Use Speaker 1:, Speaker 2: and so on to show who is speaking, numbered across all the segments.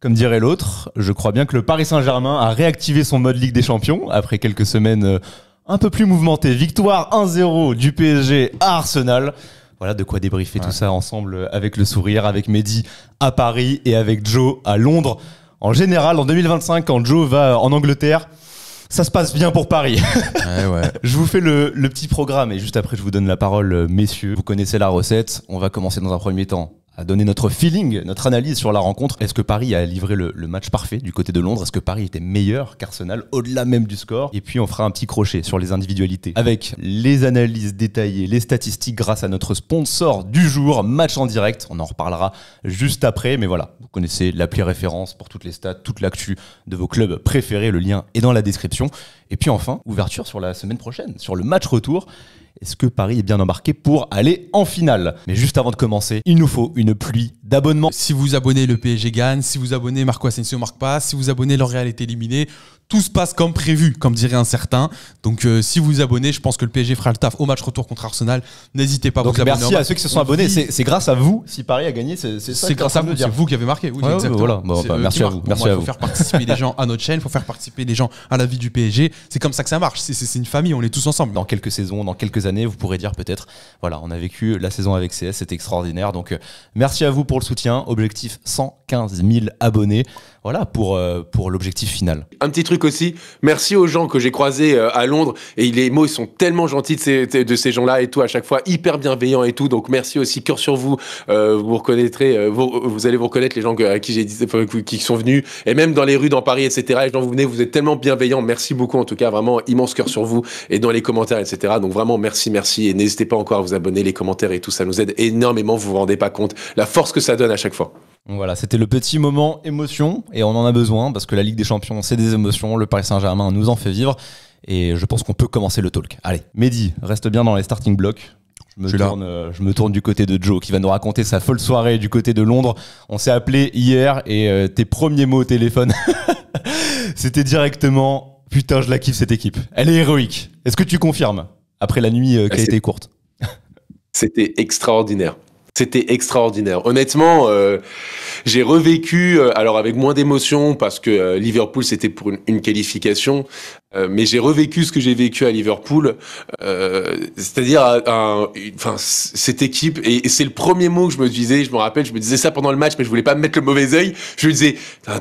Speaker 1: Comme dirait l'autre, je crois bien que le Paris Saint-Germain a réactivé son mode Ligue des Champions après quelques semaines un peu plus mouvementées. Victoire 1-0 du PSG à Arsenal. Voilà de quoi débriefer tout ça ensemble avec le sourire, avec Mehdi à Paris et avec Joe à Londres. En général, en 2025, quand Joe va en Angleterre, ça se passe bien pour Paris. Ouais. Je vous fais le petit programme et juste après, je vous donne la parole, messieurs. Vous connaissez la recette. On va commencer dans un premier temps à donner notre feeling, notre analyse sur la rencontre. Est-ce que Paris a livré le match parfait du côté de Londres? Est-ce que Paris était meilleur qu'Arsenal, au-delà même du score? Et puis on fera un petit crochet sur les individualités, avec les analyses détaillées, les statistiques grâce à notre sponsor du jour, Match en direct. On en reparlera juste après, mais voilà, vous connaissez l'appli référence pour toutes les stats, toute l'actu de vos clubs préférés, le lien est dans la description. Et puis enfin, ouverture sur la semaine prochaine, sur le match retour. Est-ce que Paris est bien embarqué pour aller en finale? Mais juste avant de commencer, il nous faut une pluie d'abonnements.
Speaker 2: Si vous abonnez, le PSG gagne. Si vous abonnez, Marco Asensio marque pas. Si vous abonnez, L'Oréal est éliminé. Tout se passe comme prévu, comme dirait un certain. Donc si vous abonnez, je pense que le PSG fera le taf au match retour contre Arsenal. N'hésitez pas à vous abonner.
Speaker 1: Merci à ceux qui se sont abonnés. C'est grâce à vous si Paris a gagné. C'est
Speaker 2: grâce à vous. C'est vous qui avez marqué. Oui, exactement.
Speaker 1: Voilà. Bon, merci à vous.
Speaker 2: Il faut faire participer les gens à notre chaîne. Il faut faire participer les gens à la vie du PSG. C'est comme ça que ça marche. C'est une famille. On est tous ensemble.
Speaker 1: Dans quelques saisons, dans quelques années, vous pourrez dire peut-être, voilà, on a vécu la saison avec CS. C'était extraordinaire. Donc merci à vous pour le soutien. Objectif 115 000 abonnés. Voilà pour l'objectif final.
Speaker 3: Un petit truc aussi, merci aux gens que j'ai croisés à Londres, et les mots ils sont tellement gentils de ces gens-là et tout, à chaque fois hyper bienveillants et tout, donc merci aussi, cœur sur vous, vous reconnaîtrez, vous allez vous reconnaître les gens à qui j'ai dit, qui sont venus, et même dans les rues dans Paris, etc. Les gens vous venez, vous êtes tellement bienveillants, merci beaucoup en tout cas, vraiment immense cœur sur vous, et dans les commentaires, etc. Donc vraiment merci, et n'hésitez pas encore à vous abonner, les commentaires et tout, ça nous aide énormément, vous vous rendez pas compte, la force que ça donne à chaque fois.
Speaker 1: Voilà, c'était le petit moment émotion et on en a besoin parce que la Ligue des Champions, c'est des émotions. Le Paris Saint-Germain nous en fait vivre et je pense qu'on peut commencer le talk. Allez, Mehdi, reste bien dans les starting blocks. Je me tourne du côté de Joe qui va nous raconter sa folle soirée du côté de Londres. On s'est appelé hier et tes premiers mots au téléphone, c'était directement « Putain, je la kiffe cette équipe. Elle est héroïque. » Est-ce que tu confirmes après la nuit qui a été courte?
Speaker 3: C'était extraordinaire. C'était extraordinaire. Honnêtement, j'ai revécu, alors avec moins d'émotion, parce que Liverpool, c'était pour une qualification, mais j'ai revécu ce que j'ai vécu à Liverpool, c'est-à-dire cette équipe, et c'est le premier mot que je me disais, je me rappelle, je me disais ça pendant le match, mais je voulais pas me mettre le mauvais œil. Je me disais,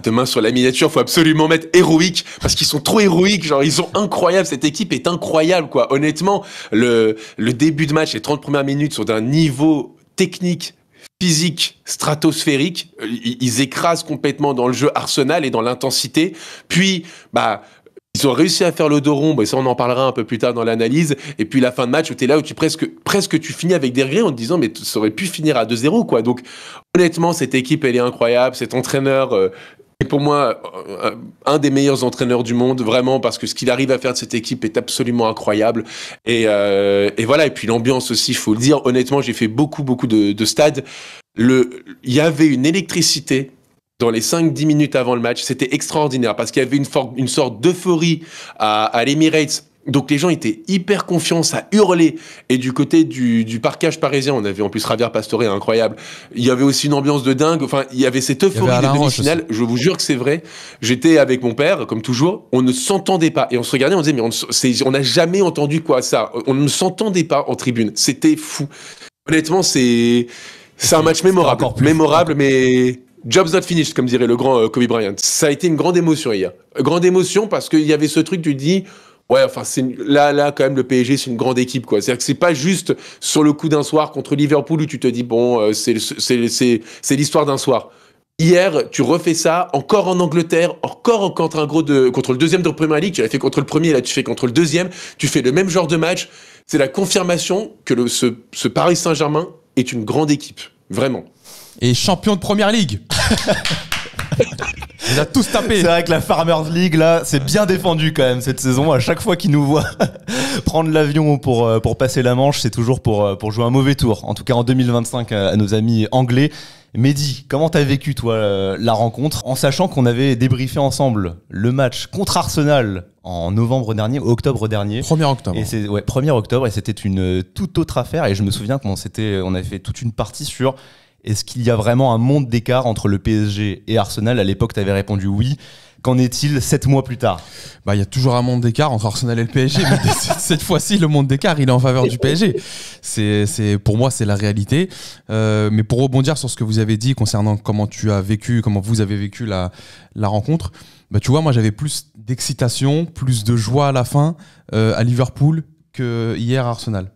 Speaker 3: demain sur la miniature, faut absolument mettre héroïque, parce qu'ils sont trop héroïques, genre ils sont incroyables, cette équipe est incroyable, quoi. Honnêtement, le début de match, les 30 premières minutes sont d'un niveau technique, physique, stratosphérique. Ils écrasent complètement dans le jeu Arsenal et dans l'intensité. Puis, ils ont réussi à faire le dos rond. Ça, on en parlera un peu plus tard dans l'analyse. Et puis, la fin de match où t'es là, où tu presque tu finis avec des regrets en te disant, mais ça aurait pu finir à 2-0, quoi. Donc, honnêtement, cette équipe, elle est incroyable. Cet entraîneur, est pour moi un des meilleurs entraîneurs du monde, vraiment, parce que ce qu'il arrive à faire de cette équipe est absolument incroyable. Et voilà, et puis l'ambiance aussi, il faut le dire. Honnêtement, j'ai fait beaucoup de stades. Il y avait une électricité dans les 5-10 minutes avant le match. C'était extraordinaire, parce qu'il y avait une sorte d'euphorie à l'Emirates. Donc les gens étaient hyper confiants, ça hurlait. Et du côté du parquage parisien, on avait en plus Javier Pastore, incroyable. Il y avait aussi une ambiance de dingue. Enfin, il y avait cette euphorie de demi-finale. Je vous jure que c'est vrai. J'étais avec mon père, comme toujours. On ne s'entendait pas. Et on se regardait, on disait, mais on n'a jamais entendu quoi ça. On ne s'entendait pas en tribune. C'était fou. Honnêtement, c'est un match mémorable. Mémorable, mais... Job's not finished, comme dirait le grand Kobe Bryant. Ça a été une grande émotion hier. Grande émotion parce qu'il y avait ce truc, tu te dis... Ouais, enfin, là, quand même, le PSG, c'est une grande équipe, quoi. C'est-à-dire que c'est pas juste sur le coup d'un soir contre Liverpool où tu te dis, bon, c'est l'histoire d'un soir. Hier, tu refais ça, encore en Angleterre, encore contre contre le deuxième de Premier League. Tu l'as fait contre le premier, là, tu fais contre le deuxième. Tu fais le même genre de match. C'est la confirmation que ce Paris Saint-Germain est une grande équipe. Vraiment.
Speaker 2: Et champion de Premier League. On a tous tapé.
Speaker 1: C'est vrai que la Farmers League, là, c'est bien défendu quand même cette saison. À chaque fois qu'ils nous voient prendre l'avion pour passer la Manche, c'est toujours pour jouer un mauvais tour. En tout cas, en 2025, à nos amis anglais. Mehdi, comment t'as vécu, toi, la rencontre, en sachant qu'on avait débriefé ensemble le match contre Arsenal en octobre dernier.
Speaker 2: 1er octobre.
Speaker 1: Et 1er octobre, et c'était une toute autre affaire. Et je me souviens qu'on avait fait toute une partie sur... Est-ce qu'il y a vraiment un monde d'écart entre le PSG et Arsenal? À l'époque, tu avais répondu oui. Qu'en est-il 7 mois plus tard?
Speaker 2: Il y a toujours un monde d'écart entre Arsenal et le PSG, mais cette fois-ci, le monde d'écart, il est en faveur du PSG. Pour moi, c'est la réalité. Mais pour rebondir sur ce que vous avez dit concernant comment vous avez vécu la rencontre, tu vois, moi, j'avais plus d'excitation, plus de joie à la fin à Liverpool que hier à Arsenal.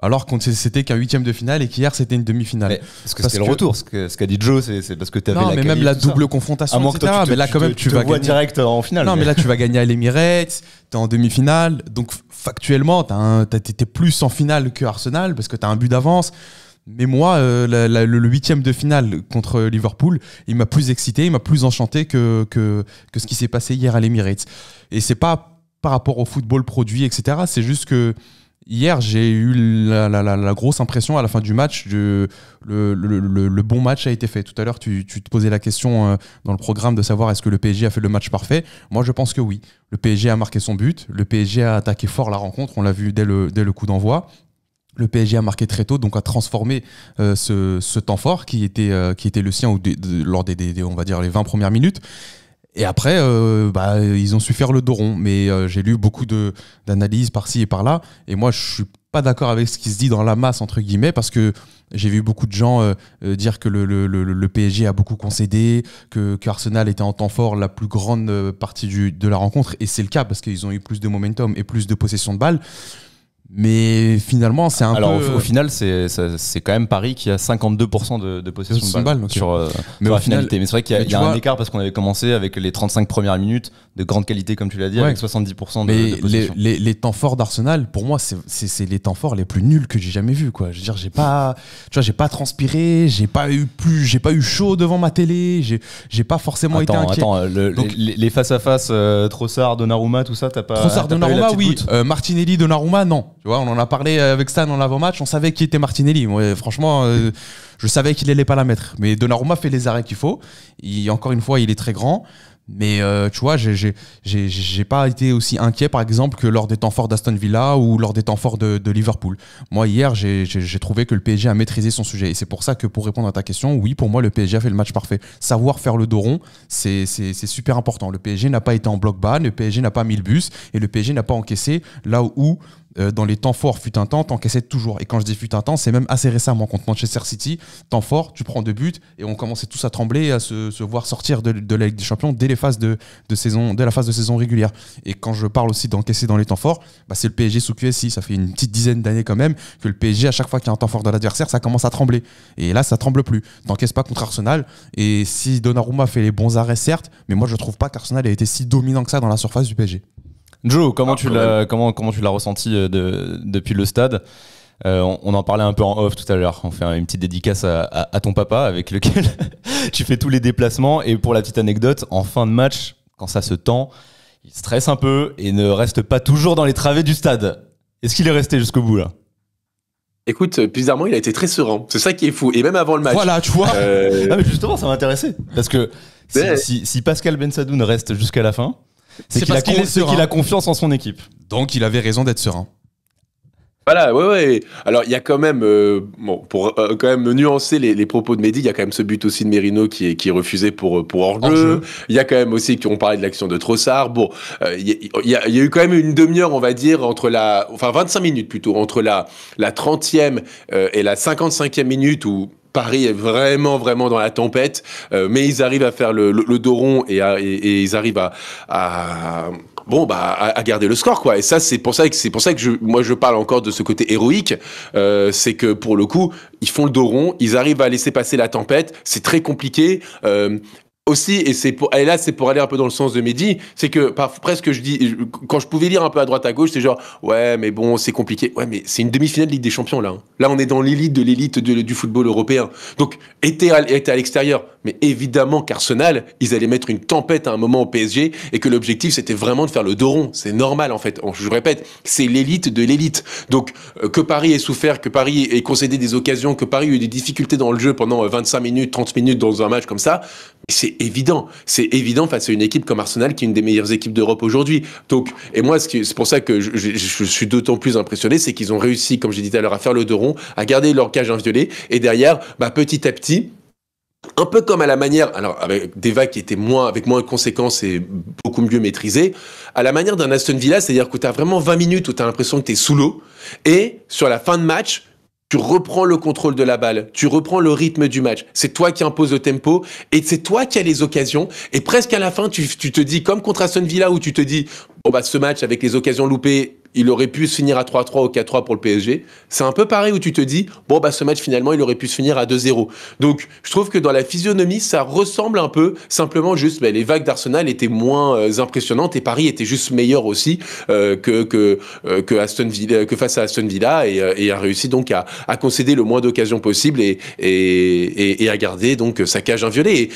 Speaker 2: Alors que c'était qu'un 8e de finale et qu'hier c'était une demi-finale.
Speaker 1: Parce que c'était le retour. Ce qu'a dit Joe, c'est parce que tu avais
Speaker 2: mais même la double confrontation, etc. Mais là, quand même, tu vas gagner
Speaker 1: direct en finale.
Speaker 2: Non, mais là, tu vas gagner à l'Emirates, t'es en demi-finale. Donc, factuellement, t'es plus en finale que Arsenal parce que t'as un but d'avance. Mais moi, le 8e de finale contre Liverpool, il m'a plus excité, il m'a plus enchanté que ce qui s'est passé hier à l'Emirates. Et c'est pas par rapport au football produit, etc. C'est juste que hier, j'ai eu la grosse impression à la fin du match le bon match a été fait. Tout à l'heure, tu te posais la question dans le programme de savoir est-ce que le PSG a fait le match parfait. Moi, je pense que oui. Le PSG a marqué son but. Le PSG a attaqué fort la rencontre. On l'a vu dès le coup d'envoi. Le PSG a marqué très tôt, donc a transformé ce temps fort qui était le sien lors des on va dire, les 20 premières minutes. Et après, ils ont su faire le dos rond. Mais j'ai lu beaucoup d'analyses par-ci et par-là. Et moi, je suis pas d'accord avec ce qui se dit dans la masse, entre guillemets, parce que j'ai vu beaucoup de gens dire que le PSG a beaucoup concédé, que Arsenal était en temps fort la plus grande partie de la rencontre. Et c'est le cas, parce qu'ils ont eu plus de momentum et plus de possession de balle. Mais finalement, c'est un peu...
Speaker 1: Alors, au final, c'est quand même Paris qui a 52% de possession de balle
Speaker 2: okay.
Speaker 1: sur la finalité. Mais c'est vrai qu'il y a un écart parce qu'on avait commencé avec les 35 premières minutes de grande qualité, comme tu l'as dit, avec 70% de possession.
Speaker 2: Les temps forts d'Arsenal, pour moi, c'est les temps forts les plus nuls que j'ai jamais vus, quoi. Je veux dire, j'ai pas transpiré, j'ai pas eu chaud devant ma télé, j'ai pas forcément été inquiet.
Speaker 1: Donc, les face-à-face Trossard, Donnarumma, tout ça, t'as pas...
Speaker 2: Trossard, Donnarumma, oui. Martinelli, Donnarumma, non. Tu vois, on en a parlé avec Stan en avant-match, on savait qui était Martinelli. Moi, franchement, je savais qu'il allait pas la mettre. Mais Donnarumma fait les arrêts qu'il faut. Encore une fois, il est très grand. Mais tu vois, j'ai pas été aussi inquiet, par exemple, que lors des temps forts d'Aston Villa ou lors des temps forts de Liverpool. Moi, hier, j'ai trouvé que le PSG a maîtrisé son sujet. Et c'est pour ça que, pour répondre à ta question, oui, pour moi, le PSG a fait le match parfait. Savoir faire le dos rond, c'est super important. Le PSG n'a pas été en bloc bas, le PSG n'a pas mis le bus et le PSG n'a pas encaissé là où dans les temps forts, fut un temps, t'encaissais toujours. Et quand je dis fut un temps, c'est même assez récemment contre Manchester City. Temps fort, tu prends 2 buts et on commençait tous à trembler et à se voir sortir de la Ligue des Champions dès la phase de saison régulière. Et quand je parle aussi d'encaisser dans les temps forts, c'est le PSG sous QSI. Ça fait une petite dizaine d'années quand même que le PSG, à chaque fois qu'il y a un temps fort de l'adversaire, ça commence à trembler. Et là, ça tremble plus. T'encaisses pas contre Arsenal. Et si Donnarumma fait les bons arrêts, certes, mais moi, je trouve pas qu'Arsenal ait été si dominant que ça dans la surface du PSG.
Speaker 1: Joe, comment tu l'as ressenti depuis le stade? On en parlait un peu en off tout à l'heure. On fait une petite dédicace à ton papa avec lequel tu fais tous les déplacements. Et pour la petite anecdote, en fin de match, quand ça se tend, il stresse un peu et ne reste pas toujours dans les travées du stade. Est-ce qu'il est resté jusqu'au bout là?
Speaker 3: Écoute, bizarrement, il a été très serein. C'est ça qui est fou. Et même avant le match.
Speaker 2: Voilà, tu vois.
Speaker 1: Ah, mais justement, ça m'intéressait. Parce que si Pascal Bensadoun reste jusqu'à la fin, c'est qu'il a confiance en son équipe.
Speaker 2: Donc il avait raison d'être serein.
Speaker 3: Voilà, ouais. Alors il y a quand même, pour quand même nuancer les propos de Mehdi, il y a quand même ce but aussi de Merino qui est refusé pour hors-jeu. Il y a quand même aussi qu'on parlait de l'action de Trossard. Bon, il y a eu quand même une demi-heure, on va dire, 25 minutes plutôt, entre la 30e et la 55e minute où Paris est vraiment dans la tempête, mais ils arrivent à faire le dos rond et ils arrivent à garder le score, quoi. Et ça, c'est pour ça que je parle encore de ce côté héroïque. C'est que pour le coup, ils font le dos rond, ils arrivent à laisser passer la tempête. C'est très compliqué. Aussi, c'est pour aller un peu dans le sens de Mehdi, c'est que presque quand je pouvais lire un peu à droite à gauche, c'est genre ouais mais bon c'est compliqué, ouais mais c'est une demi-finale de Ligue des Champions là. Là on est dans l'élite de l'élite du football européen. Donc était à l'extérieur, mais évidemment qu'Arsenal ils allaient mettre une tempête à un moment au PSG et que l'objectif c'était vraiment de faire le dos rond. C'est normal en fait. Je répète, c'est l'élite de l'élite. Donc que Paris ait souffert, que Paris ait concédé des occasions, que Paris ait eu des difficultés dans le jeu pendant 25 minutes, 30 minutes dans un match comme ça, c'est c'est évident face à une équipe comme Arsenal qui est une des meilleures équipes d'Europe aujourd'hui. Donc, et moi, c'est pour ça que je suis d'autant plus impressionné, c'est qu'ils ont réussi, comme j'ai dit tout à l'heure, à faire le dos rond, à garder leur cage inviolée, et derrière, petit à petit, un peu comme à la manière, alors avec des vagues qui étaient avec moins de conséquences et beaucoup mieux maîtrisées, à la manière d'un Aston Villa, c'est-à-dire que tu as vraiment 20 minutes où tu as l'impression que tu es sous l'eau, et sur la fin de match, tu reprends le contrôle de la balle, tu reprends le rythme du match. C'est toi qui imposes le tempo et c'est toi qui as les occasions. Et presque à la fin, tu te dis, comme contre Aston Villa, où tu te dis, ce match avec les occasions loupées, il aurait pu se finir à 3-3 ou 4-3 pour le PSG. C'est un peu pareil où tu te dis, ce match finalement, il aurait pu se finir à 2-0. Donc, je trouve que dans la physionomie, ça ressemble un peu, simplement juste, les vagues d'Arsenal étaient moins impressionnantes et Paris était juste meilleur aussi que Aston Villa, que face à Aston Villa et a réussi donc à concéder le moins d'occasions possible et à garder donc sa cage inviolée. Et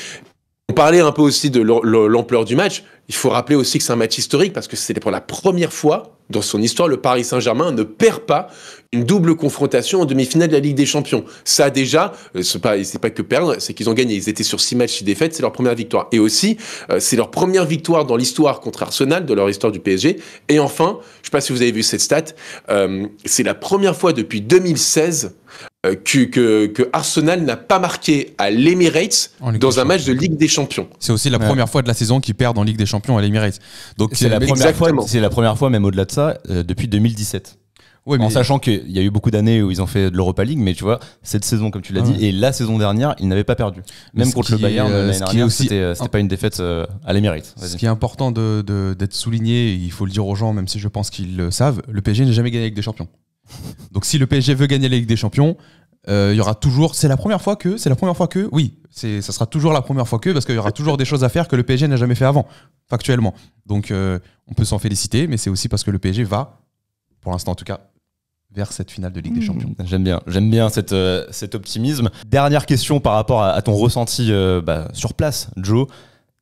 Speaker 3: on parlait un peu aussi de l'ampleur du match. Il faut rappeler aussi que c'est un match historique parce que c'était pour la première fois dans son histoire, le Paris Saint-Germain ne perd pas une double confrontation en demi-finale de la Ligue des Champions. Ça déjà, c'est pas que perdre, c'est qu'ils ont gagné. Ils étaient sur 6 matchs, 6 défaites, c'est leur première victoire. Et aussi, c'est leur première victoire dans l'histoire contre Arsenal, de leur histoire du PSG. Et enfin, je sais pas si vous avez vu cette stat, c'est la première fois depuis 2016 que Arsenal n'a pas marqué à l'Emirates dans un match de Ligue des Champions.
Speaker 2: C'est aussi la première fois de la saison qu'ils perdent en Ligue des Champions à l'Emirates. Donc
Speaker 1: c'est la première fois, même au-delà de ça, depuis 2017. Ouais, en sachant qu'il y a eu beaucoup d'années où ils ont fait de l'Europa League, mais tu vois, cette saison, comme tu l'as dit, et la saison dernière, ils n'avaient pas perdu. Même contre le Bayern, l'année dernière, c'était pas une défaite à l'Emirates.
Speaker 2: Ce qui est important d'être souligné, il faut le dire aux gens, même si je pense qu'ils le savent, le PSG n'a jamais gagné la Ligue des Champions. Donc si le PSG veut gagner la Ligue des Champions, il y aura toujours, c'est la première fois que, oui, ça sera toujours la première fois que, parce qu'il y aura toujours des choses à faire que le PSG n'a jamais fait avant, factuellement. Donc on peut s'en féliciter, mais c'est aussi parce que le PSG va, pour l'instant en tout cas, vers cette finale de Ligue des Champions.
Speaker 1: J'aime bien cet optimisme. Dernière question par rapport à ton ressenti sur place, Joe.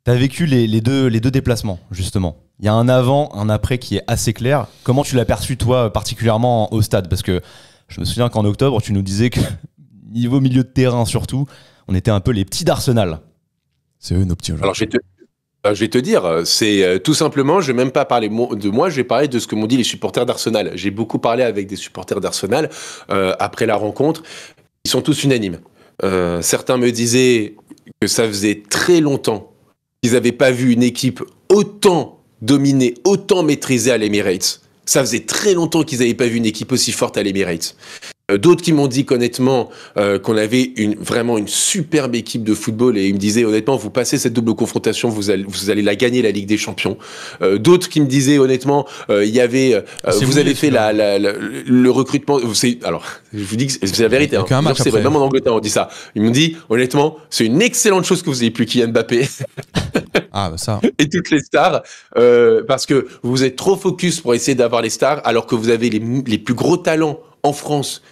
Speaker 1: Tu as vécu les deux déplacements, justement. Il y a un avant, un après qui est assez clair. Comment tu l'as perçu, toi, particulièrement au stade? Parce que je me souviens qu'en octobre, tu nous disais que, niveau milieu de terrain surtout, on était un peu les petits d'Arsenal.
Speaker 2: C'est eux nos petits.
Speaker 3: Alors, je vais te dire, c'est tout simplement, je vais même pas parler de moi, je vais parler de ce que m'ont dit les supporters d'Arsenal. J'ai beaucoup parlé avec des supporters d'Arsenal après la rencontre. Ils sont tous unanimes. Certains me disaient que ça faisait très longtemps qu'ils n'avaient pas vu une équipe autant dominée, autant maîtrisée à l'Emirates. Ça faisait très longtemps qu'ils n'avaient pas vu une équipe aussi forte à l'Emirates. D'autres qui m'ont dit qu'honnêtement, qu'on avait vraiment une superbe équipe de football et ils me disaient honnêtement, vous passez cette double confrontation, vous allez la gagner, la Ligue des Champions. D'autres qui me disaient honnêtement, il y avait, vous avez fait le recrutement. Alors, je vous dis que c'est la vérité. C'est vrai, même en Angleterre on dit ça. Ils m'ont dit honnêtement, c'est une excellente chose que vous ayez plus Kylian Mbappé.
Speaker 2: Ça.
Speaker 3: Et toutes les stars, parce que vous êtes trop focus pour essayer d'avoir les stars, alors que vous avez les plus gros talents en France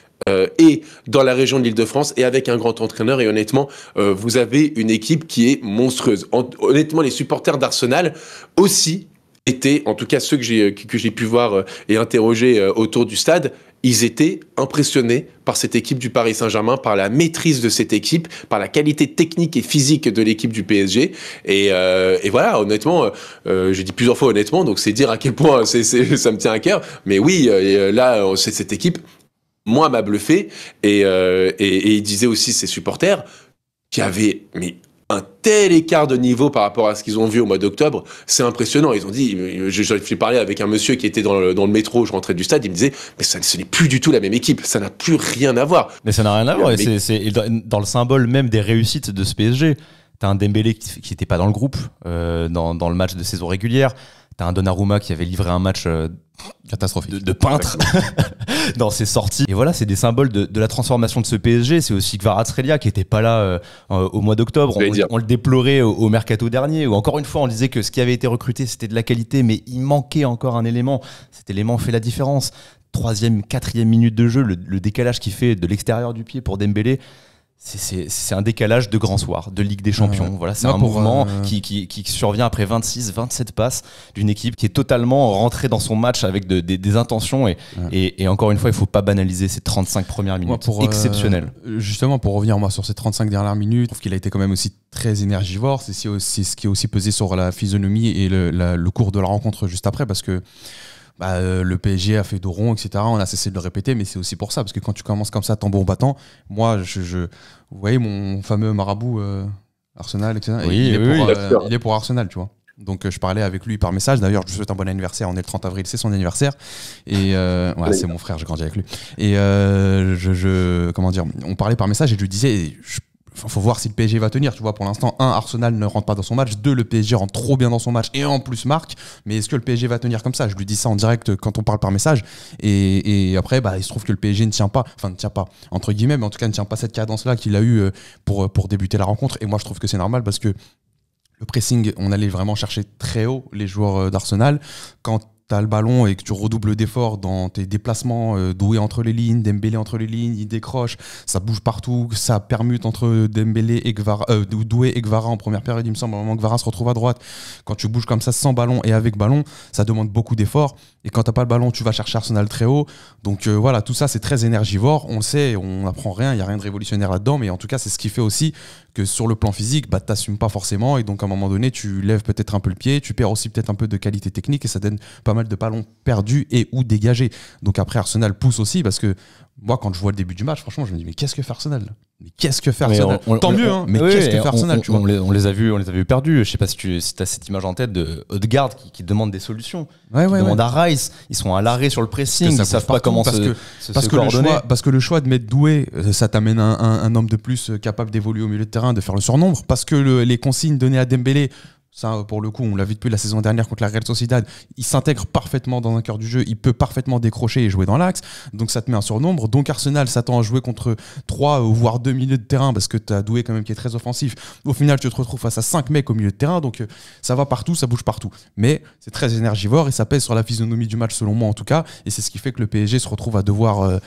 Speaker 3: et dans la région de l'Île-de-France et avec un grand entraîneur. Et honnêtement, vous avez une équipe qui est monstrueuse. Honnêtement, les supporters d'Arsenal aussi étaient, en tout cas ceux que j'ai pu voir et interroger autour du stade, ils étaient impressionnés par cette équipe du Paris Saint-Germain, par la maîtrise de cette équipe, par la qualité technique et physique de l'équipe du PSG. Et voilà, honnêtement, je dis plusieurs fois honnêtement, donc c'est dire à quel point ça me tient à cœur. Mais oui, là, c'est cette équipe, moi, m'a bluffé. Et il disait aussi ses supporters qui avaient un tel écart de niveau par rapport à ce qu'ils ont vu au mois d'octobre, c'est impressionnant. Ils ont dit, j'ai parlé avec un monsieur qui était dans le métro, je rentrais du stade, il me disait, mais ce n'est plus du tout la même équipe, ça n'a plus rien à voir.
Speaker 1: Mais ça n'a rien à voir, et c'est dans le symbole même des réussites de ce PSG. T'as un Dembélé qui n'était pas dans le groupe, dans le match de saison régulière. T'as un Donnarumma qui avait livré un match catastrophique de peintre dans ses sorties. Et voilà, c'est des symboles de la transformation de ce PSG. C'est aussi Kvaratskhelia qui n'était pas là au mois d'octobre. On le déplorait au mercato dernier, où encore une fois, on disait que ce qui avait été recruté, c'était de la qualité, mais il manquait encore un élément. Cet élément fait la différence. 3e, 4e minute de jeu, le décalage qu'il fait de l'extérieur du pied pour Dembélé. c'est un décalage de grand soir, de Ligue des Champions. Voilà, c'est un mouvement qui survient après 26, 27 passes d'une équipe qui est totalement rentrée dans son match avec des intentions. Et encore une fois, il ne faut pas banaliser ces 35 premières minutes. Exceptionnelles.
Speaker 2: Justement, pour revenir sur ces 35 dernières minutes, je trouve qu'il a été quand même aussi très énergivore. C'est ce qui a aussi pesé sur la physionomie et le cours de la rencontre juste après, parce que le PSG a fait dos rond, etc. On a cessé de le répéter, mais c'est aussi pour ça, parce que quand tu commences comme ça, tambour battant, moi, vous voyez mon fameux marabout Arsenal, etc.
Speaker 1: Oui,
Speaker 2: il est pour Arsenal, tu vois. Donc je parlais avec lui par message. D'ailleurs, je lui souhaite un bon anniversaire. On est le 30 avril, c'est son anniversaire. Et c'est mon frère, j'ai grandi avec lui. Et comment dire, on parlait par message et je lui disais, faut voir si le PSG va tenir, tu vois. Pour l'instant, Arsenal ne rentre pas dans son match. 2, le PSG rentre trop bien dans son match et en plus marque. Mais est-ce que le PSG va tenir comme ça? Je lui dis ça en direct quand on parle par message. Et après, il se trouve que le PSG ne tient pas, entre guillemets, mais en tout cas ne tient pas cette cadence-là qu'il a eu pour débuter la rencontre. Et moi, je trouve que c'est normal parce que le pressing, on allait vraiment chercher très haut les joueurs d'Arsenal. Quand t'as le ballon et que tu redoubles d'efforts dans tes déplacements, Doué entre les lignes, Dembélé entre les lignes, il décroche, ça bouge partout, ça permute entre Dembélé et Doué et Gvara en première période, il me semble, au moment où Gvara se retrouve à droite. Quand tu bouges comme ça sans ballon et avec ballon, ça demande beaucoup d'efforts. Et quand t'as pas le ballon, tu vas chercher Arsenal très haut. Donc voilà, tout ça c'est très énergivore. On le sait, on n'apprend rien, il n'y a rien de révolutionnaire là-dedans, mais en tout cas c'est ce qui fait aussi que sur le plan physique, t'assumes pas forcément et donc à un moment donné, tu lèves peut-être un peu le pied, tu perds aussi peut-être un peu de qualité technique et ça donne pas mal de ballons perdus et ou dégagés. Donc après, Arsenal pousse aussi parce que moi, quand je vois le début du match, franchement, je me dis mais qu'est-ce que fait Arsenal là? Mais qu'est-ce que fait Arsenal? Tant mieux, hein, mais qu'est-ce que fait Arsenal, tu vois?
Speaker 1: On les a vus perdus. Je sais pas si tu as cette image en tête de Odegaard qui demande des solutions. Qui demande à Rice. Ils sont à l'arrêt sur le pressing. Ils savent pas comment se coordonner.
Speaker 2: Parce que le choix de mettre Doué, ça t'amène un homme de plus capable d'évoluer au milieu de terrain, de faire le surnombre. Parce que les consignes données à Dembélé, ça, pour le coup, on l'a vu depuis la saison dernière contre la Real Sociedad, il s'intègre parfaitement dans un cœur du jeu, il peut parfaitement décrocher et jouer dans l'axe, donc ça te met un surnombre. Donc Arsenal s'attend à jouer contre 3 voire 2 milieux de terrain parce que tu as Doué quand même qui est très offensif. Au final, tu te retrouves face à 5 mecs au milieu de terrain, donc ça va partout, ça bouge partout. Mais c'est très énergivore et ça pèse sur la physionomie du match selon moi en tout cas, et c'est ce qui fait que le PSG se retrouve à devoir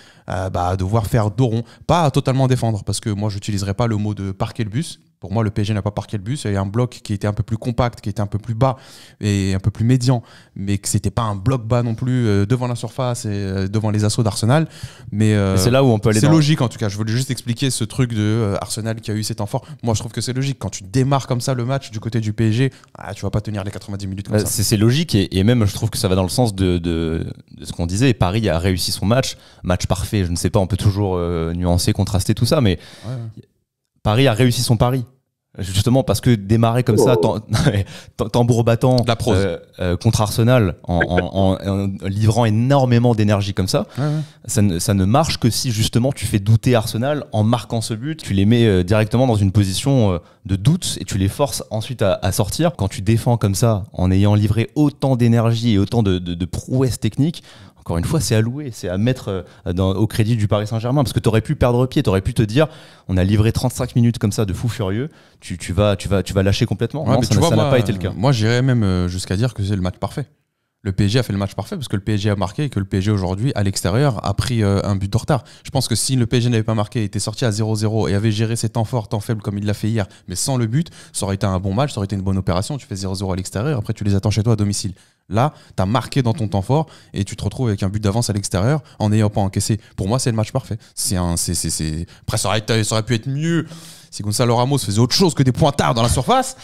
Speaker 2: faire dos rond, pas à totalement défendre, parce que moi j'utiliserai pas le mot de parquer le bus. Pour moi, le PSG n'a pas parqué le bus. Il y a un bloc qui était un peu plus compact, qui était un peu plus bas et un peu plus médian, mais que c'était pas un bloc bas non plus devant la surface et devant les assauts d'Arsenal. Mais
Speaker 1: c'est là où on peut aller.
Speaker 2: C'est logique en tout cas. Je voulais juste expliquer ce truc de Arsenal qui a eu cet temps fort. Moi, je trouve que c'est logique. Quand tu démarres comme ça le match du côté du PSG, tu vas pas tenir les 90 minutes comme ça.
Speaker 1: C'est logique et même je trouve que ça va dans le sens de ce qu'on disait. Paris a réussi son match parfait. Je ne sais pas, on peut toujours nuancer, contraster tout ça, mais Paris a réussi son pari. Justement parce que démarrer comme ça, tambour battant contre Arsenal en livrant énormément d'énergie comme ça, ça ne marche que si justement tu fais douter Arsenal en marquant ce but. Tu les mets directement dans une position de doute et tu les forces ensuite à sortir. Quand tu défends comme ça en ayant livré autant d'énergie et autant de prouesses techniques, encore une fois, c'est à louer, c'est à mettre au crédit du Paris Saint-Germain, parce que tu aurais pu perdre pied, tu aurais pu te dire, on a livré 35 minutes comme ça de fou furieux, tu vas lâcher complètement. Non, ça n'a pas été le cas.
Speaker 2: Moi, j'irais même jusqu'à dire que c'est le match parfait. Le PSG a fait le match parfait parce que le PSG a marqué et que le PSG aujourd'hui, à l'extérieur, a pris un but de retard. Je pense que si le PSG n'avait pas marqué, était sorti à 0-0 et avait géré ses temps forts, temps faibles comme il l'a fait hier, mais sans le but, ça aurait été un bon match, ça aurait été une bonne opération. Tu fais 0-0 à l'extérieur, après tu les attends chez toi à domicile. Là, tu as marqué dans ton temps fort et tu te retrouves avec un but d'avance à l'extérieur en n'ayant pas encaissé. Pour moi, c'est le match parfait. Après, ça aurait pu être mieux si Gonzalo Ramos faisait autre chose que des pointards dans la surface.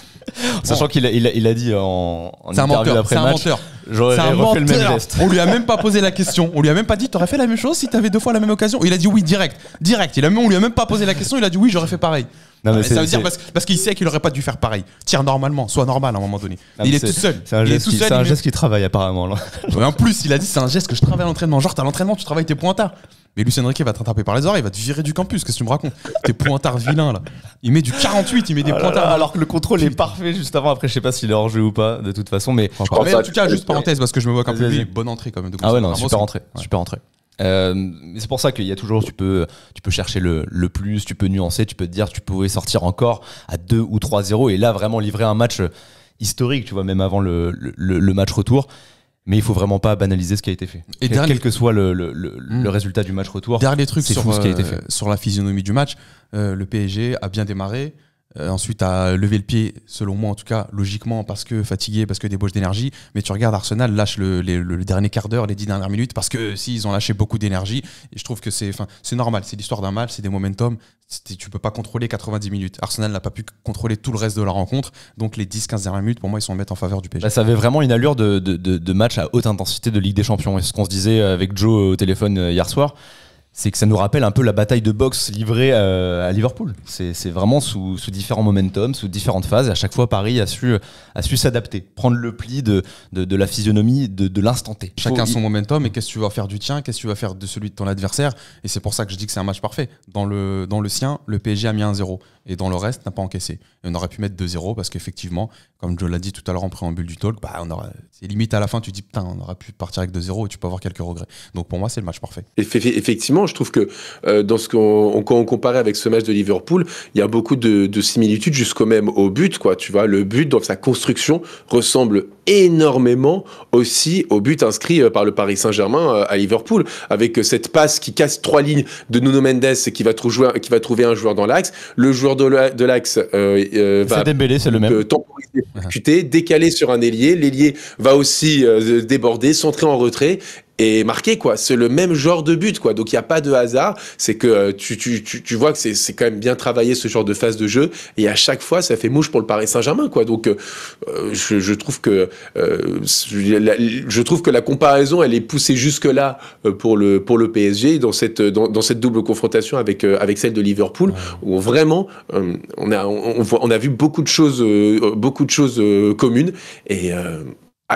Speaker 1: Sachant qu'il a dit en interview après le match,
Speaker 2: c'est un menteur.
Speaker 1: J'aurais refait le même geste.
Speaker 2: On lui a même pas posé la question. On lui a même pas dit t'aurais fait la même chose si t'avais 2 fois la même occasion. Il a dit oui direct. On lui a même pas posé la question. Il a dit oui, j'aurais fait pareil. Non, mais ça veut dire parce qu'il sait qu'il aurait pas dû faire pareil. Tire normalement, sois normal à un moment donné. Il est tout seul.
Speaker 1: C'est un geste qui travaille apparemment. Là.
Speaker 2: En plus, il a dit c'est un geste que je travaille à l'entraînement. Genre, t'as l'entraînement, tu travailles tes pointards. Mais Lucien Riquet va te rattraper par les oreilles, il va te virer du campus. Qu'est-ce que tu me racontes? Tes pointards vilains là. Il met du 48, il met des pointards.
Speaker 1: Alors que le contrôle est parfait juste avant. Après, je sais pas s'il est hors jeu ou pas, de toute façon. Mais
Speaker 2: en tout cas, juste parenthèse, parce que je me vois comme public. Bonne entrée quand même.
Speaker 1: Ah ouais, non, super entrée. Super entrée. Mais c'est pour ça qu'il y a toujours, tu peux chercher le plus, tu peux nuancer, tu peux te dire tu pouvais sortir encore à 2 ou 3-0 et là vraiment livrer un match historique, tu vois, même avant le match retour. Mais il faut vraiment pas banaliser ce qui a été fait.
Speaker 2: Et
Speaker 1: Quel que soit le résultat du match retour.
Speaker 2: Dernier truc
Speaker 1: c'est
Speaker 2: sur
Speaker 1: fou ce qui a été fait.
Speaker 2: sur la physionomie du match, le PSG a bien démarré. Ensuite, a levé le pied, selon moi en tout cas, logiquement, parce que fatigué, parce que débauche d'énergie. Mais tu regardes, Arsenal lâche le dernier quart d'heure, les 10 dernières minutes, parce que si ils ont lâché beaucoup d'énergie. Et je trouve que c'est normal. C'est l'histoire d'un match, c'est des momentum. Tu peux pas contrôler 90 minutes. Arsenal n'a pas pu contrôler tout le reste de la rencontre. Donc les 10-15 dernières minutes, pour moi, ils sont en mettre en faveur du PSG.
Speaker 1: Bah, ça avait vraiment une allure de match à haute intensité de Ligue des Champions. Et ce qu'on se disait avec Joe au téléphone hier soir, c'est que ça nous rappelle un peu la bataille de boxe livrée à Liverpool. C'est vraiment sous différents momentum, sous différentes phases. Et à chaque fois, Paris a su s'adapter, prendre le pli de la physionomie de l'instant T.
Speaker 2: Chacun son momentum, et qu'est-ce que tu vas faire du tien, qu'est-ce que tu vas faire de celui de ton adversaire. Et c'est pour ça que je dis que c'est un match parfait. Dans le sien, le PSG a mis 1-0. Et dans le reste, n'a pas encaissé. Et on aurait pu mettre 2-0 parce qu'effectivement, comme Joe l'a dit tout à l'heure en préambule du talk, c'est limite à la fin, tu te dis putain, on aurait pu partir avec 2-0 et tu peux avoir quelques regrets. Donc pour moi, c'est le match parfait.
Speaker 3: Effectivement, je trouve que dans quand on comparait avec ce match de Liverpool, il y a beaucoup de similitudes jusqu'au même au but, quoi. Tu vois, le but dans sa construction ressemble énormément aussi au but inscrit par le Paris Saint-Germain à Liverpool, avec cette passe qui casse 3 lignes de Nuno Mendes qui va trouver un joueur dans l'axe. Le joueur de l'axe va
Speaker 1: Dembélé, c'est le même.
Speaker 3: Temporiser, décaler sur un ailier. L'ailier va aussi déborder, centrer en retrait et marquer, quoi. C'est le même genre de but, quoi. Donc il y a pas de hasard. C'est que tu vois que c'est quand même bien travaillé, ce genre de phase de jeu. Et à chaque fois, ça fait mouche pour le Paris Saint-Germain, quoi. Donc je trouve que la comparaison, elle est poussée jusque là pour le PSG dans cette double confrontation avec celle de Liverpool, où vraiment on a vu beaucoup de choses communes. Et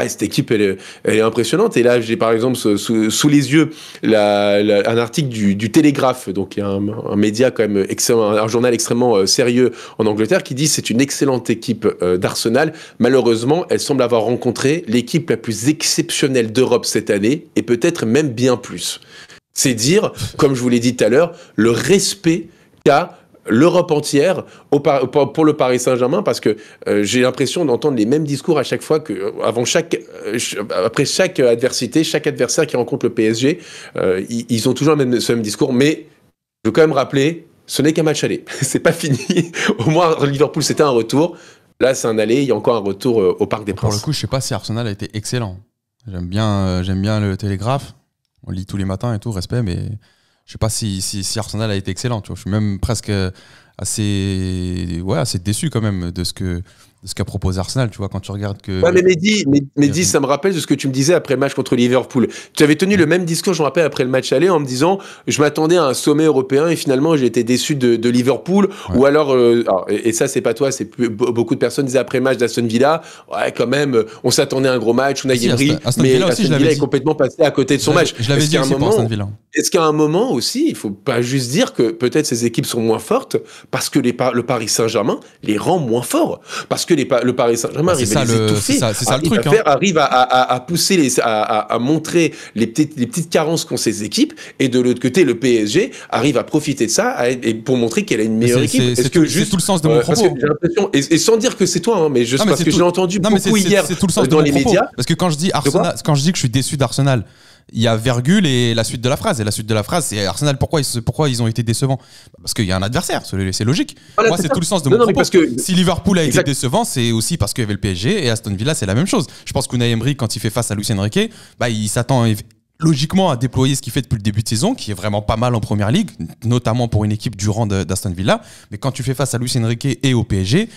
Speaker 3: cette équipe, elle est impressionnante. Et là, j'ai par exemple sous les yeux un article du Télégraphe, donc il y a un média quand même excellent, un journal extrêmement sérieux en Angleterre, qui dit c'est une excellente équipe d'Arsenal. Malheureusement, elle semble avoir rencontré l'équipe la plus exceptionnelle d'Europe cette année, et peut-être même bien plus. C'est dire, comme je vous l'ai dit tout à l'heure, le respect qu'a l'Europe entière pour le Paris Saint-Germain, parce que j'ai l'impression d'entendre les mêmes discours à chaque fois après chaque adversité, chaque adversaire qui rencontre le PSG, ils ont toujours ce même discours. Mais je veux quand même rappeler, ce n'est qu'un match aller. C'est pas fini. Au moins, Liverpool, c'était un retour. Là, c'est un aller. Il y a encore un retour au Parc des Princes.
Speaker 2: Pour le coup, je sais pas si Arsenal a été excellent. J'aime bien le Télégraphe. On lit tous les matins et tout, respect, mais je sais pas si Arsenal a été excellent. Tu vois. Je suis même presque assez déçu quand même de ce qu'a proposé Arsenal, tu vois, quand tu regardes que...
Speaker 3: Ouais, mais Mehdi, ça me rappelle de ce que tu me disais après le match contre Liverpool. Tu avais tenu le même discours, je me rappelle, après le match aller, en me disant, je m'attendais à un sommet européen et finalement j'ai été déçu de Liverpool. Ouais. Ou alors, et ça c'est pas toi, beaucoup de personnes disaient après le match d'Aston Villa, ouais, quand même, on s'attendait à un gros match, on a Emery, mais Aston Villa est complètement passé à côté de son match.
Speaker 2: Je l'avais dit aussi pour Aston Villa.
Speaker 3: Est-ce qu'à un moment aussi, il faut pas juste dire que peut-être ces équipes sont moins fortes parce que le Paris Saint-Germain les rend moins forts, parce que le Paris Saint-Germain arrive à les étouffer, arrive à pousser, à montrer les petites carences qu'ont ces équipes, et de l'autre côté, le PSG arrive à profiter de ça pour montrer qu'elle a une meilleure équipe.
Speaker 2: C'est tout le sens de mon propos.
Speaker 3: J'ai l'impression, et sans dire que c'est toi, mais juste parce que je l'ai entendu beaucoup hier dans les médias.
Speaker 2: Parce que quand je dis Arsenal, quand je dis que je suis déçu d'Arsenal, il y a virgule et la suite de la phrase. Et la suite de la phrase, c'est Arsenal, pourquoi ils ont été décevants ? Parce qu'il y a un adversaire, c'est logique.
Speaker 3: Voilà,
Speaker 2: moi, c'est tout le sens de mon propos.
Speaker 3: Parce que...
Speaker 2: Si Liverpool a été décevant, c'est aussi parce qu'il y avait le PSG, et Aston Villa, c'est la même chose. Je pense qu'Unai Emery, quand il fait face à Luis Enrique, il s'attend logiquement à déployer ce qu'il fait depuis le début de saison, qui est vraiment pas mal en première ligue, notamment pour une équipe du rang d'Aston Villa. Mais quand tu fais face à Luis Enrique et au PSG,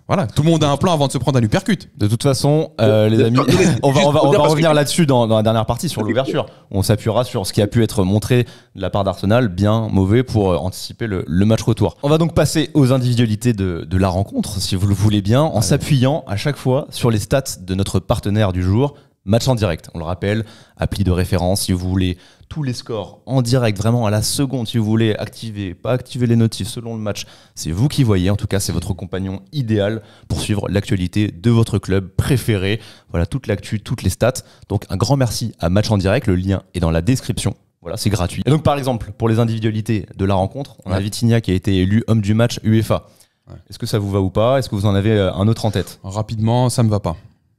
Speaker 2: voilà, tout le monde a un plan avant de se prendre à l'uppercut.
Speaker 1: De toute façon, les amis, on va revenir là-dessus dans la dernière partie sur l'ouverture. On s'appuiera sur ce qui a pu être montré de la part d'Arsenal, bien, mauvais, pour anticiper le match retour. On va donc passer aux individualités de la rencontre, si vous le voulez bien, en s'appuyant à chaque fois sur les stats de notre partenaire du jour, Match en direct. On le rappelle, appli de référence, si vous voulez tous les scores en direct, vraiment à la seconde, si vous voulez activer, pas activer les notifs selon le match, c'est vous qui voyez. En tout cas, c'est votre compagnon idéal pour suivre l'actualité de votre club préféré. Voilà, toute l'actu, toutes les stats. Donc un grand merci à Match en direct, le lien est dans la description. Voilà, c'est gratuit. Et donc par exemple, pour les individualités de la rencontre, on a Vitinha qui a été élu homme du match UEFA. Ouais. Est-ce que ça vous va ou pas ? Est-ce que vous en avez un autre en tête ?
Speaker 2: Rapidement, ça me va pas.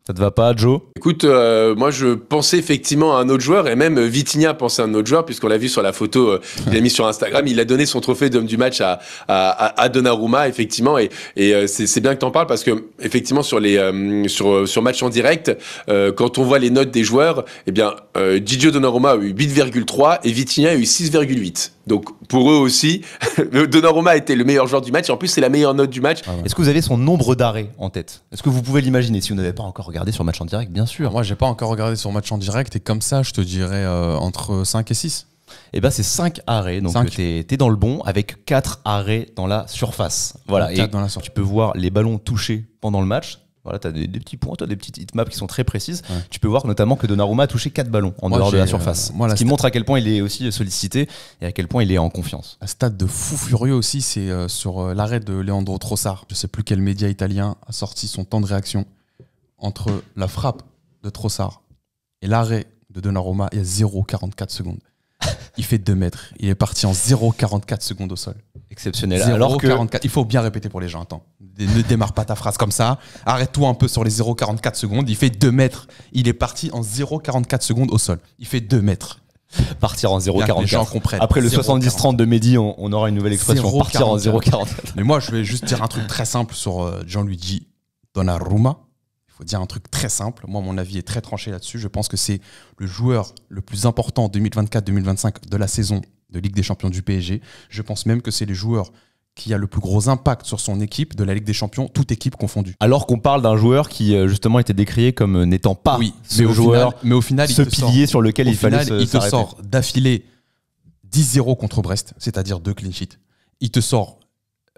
Speaker 1: Ça te va pas, Joe?
Speaker 3: Écoute, moi je pensais effectivement à un autre joueur, et même Vitinha pensait à un autre joueur, puisqu'on l'a vu sur la photo qu'il a mis sur Instagram. Il a donné son trophée d'homme du match à Donnarumma, effectivement, et c'est bien que t'en parles, parce que effectivement sur sur match en direct, quand on voit les notes des joueurs, eh bien Gigio Donnarumma a eu 8,3 et Vitinha a eu 6,8. Donc pour eux aussi, Donnarumma a été le meilleur joueur du match, et en plus c'est la meilleure note du match.
Speaker 1: Est-ce que vous avez son nombre d'arrêts en tête? Est-ce que vous pouvez l'imaginer si vous n'avez pas encore regardé sur match en direct, bien sûr?
Speaker 2: Moi, j'ai pas encore regardé sur match en direct, et comme ça, je te dirais entre 5 et 6.
Speaker 1: Eh ben c'est 5 arrêts, donc
Speaker 2: 5.
Speaker 1: t'es dans le bon, avec 4 arrêts dans la surface. Voilà,
Speaker 2: 4
Speaker 1: et
Speaker 2: dans la surface.
Speaker 1: tu peux voir les ballons touchés pendant le match. Voilà, t'as des petits points, t'as des petites heatmaps qui sont très précises.
Speaker 2: Ouais.
Speaker 1: Tu peux voir notamment que Donnarumma a touché 4 ballons en dehors de la surface. Ce qui montre à quel point il est aussi sollicité et à quel point il est en confiance.
Speaker 2: Un stade de fou furieux aussi, c'est sur l'arrêt de Leandro Trossard. Je sais plus quel média italien a sorti son temps de réaction entre la frappe de Trossard et l'arrêt de Donnarumma. Il y a 0,44 secondes. Il fait 2 mètres. Il est parti en 0,44 secondes au sol.
Speaker 1: Exceptionnel. Alors que
Speaker 2: 0,44. Il faut bien répéter pour les gens. Attends. Ne démarre pas ta phrase comme ça. Arrête-toi un peu sur les 0,44 secondes. Il fait 2 mètres. Il est parti en 0,44 secondes au sol. Il fait 2 mètres.
Speaker 1: Partir en 0,44. Après le 70-30 de Mehdi, on aura une nouvelle expression. Partir en 0,44.
Speaker 2: Mais moi, je vais juste dire un truc très simple sur Gianluigi Donnarumma. Il faut dire un truc très simple. Moi, mon avis est très tranché là-dessus. Je pense que c'est le joueur le plus important en 2024-2025 de la saison de Ligue des Champions du PSG. Je pense même que c'est le joueur qui a le plus gros impact sur son équipe de la Ligue des Champions, toute équipe confondue.
Speaker 1: Alors qu'on parle d'un joueur qui justement était décrié comme n'étant pas ce joueur,
Speaker 2: mais au final,
Speaker 1: ce pilier sur lequel il fallait s'arrêter.
Speaker 2: Il te sort d'affilée 10-0 contre Brest, c'est-à-dire 2 clean sheets. Il te sort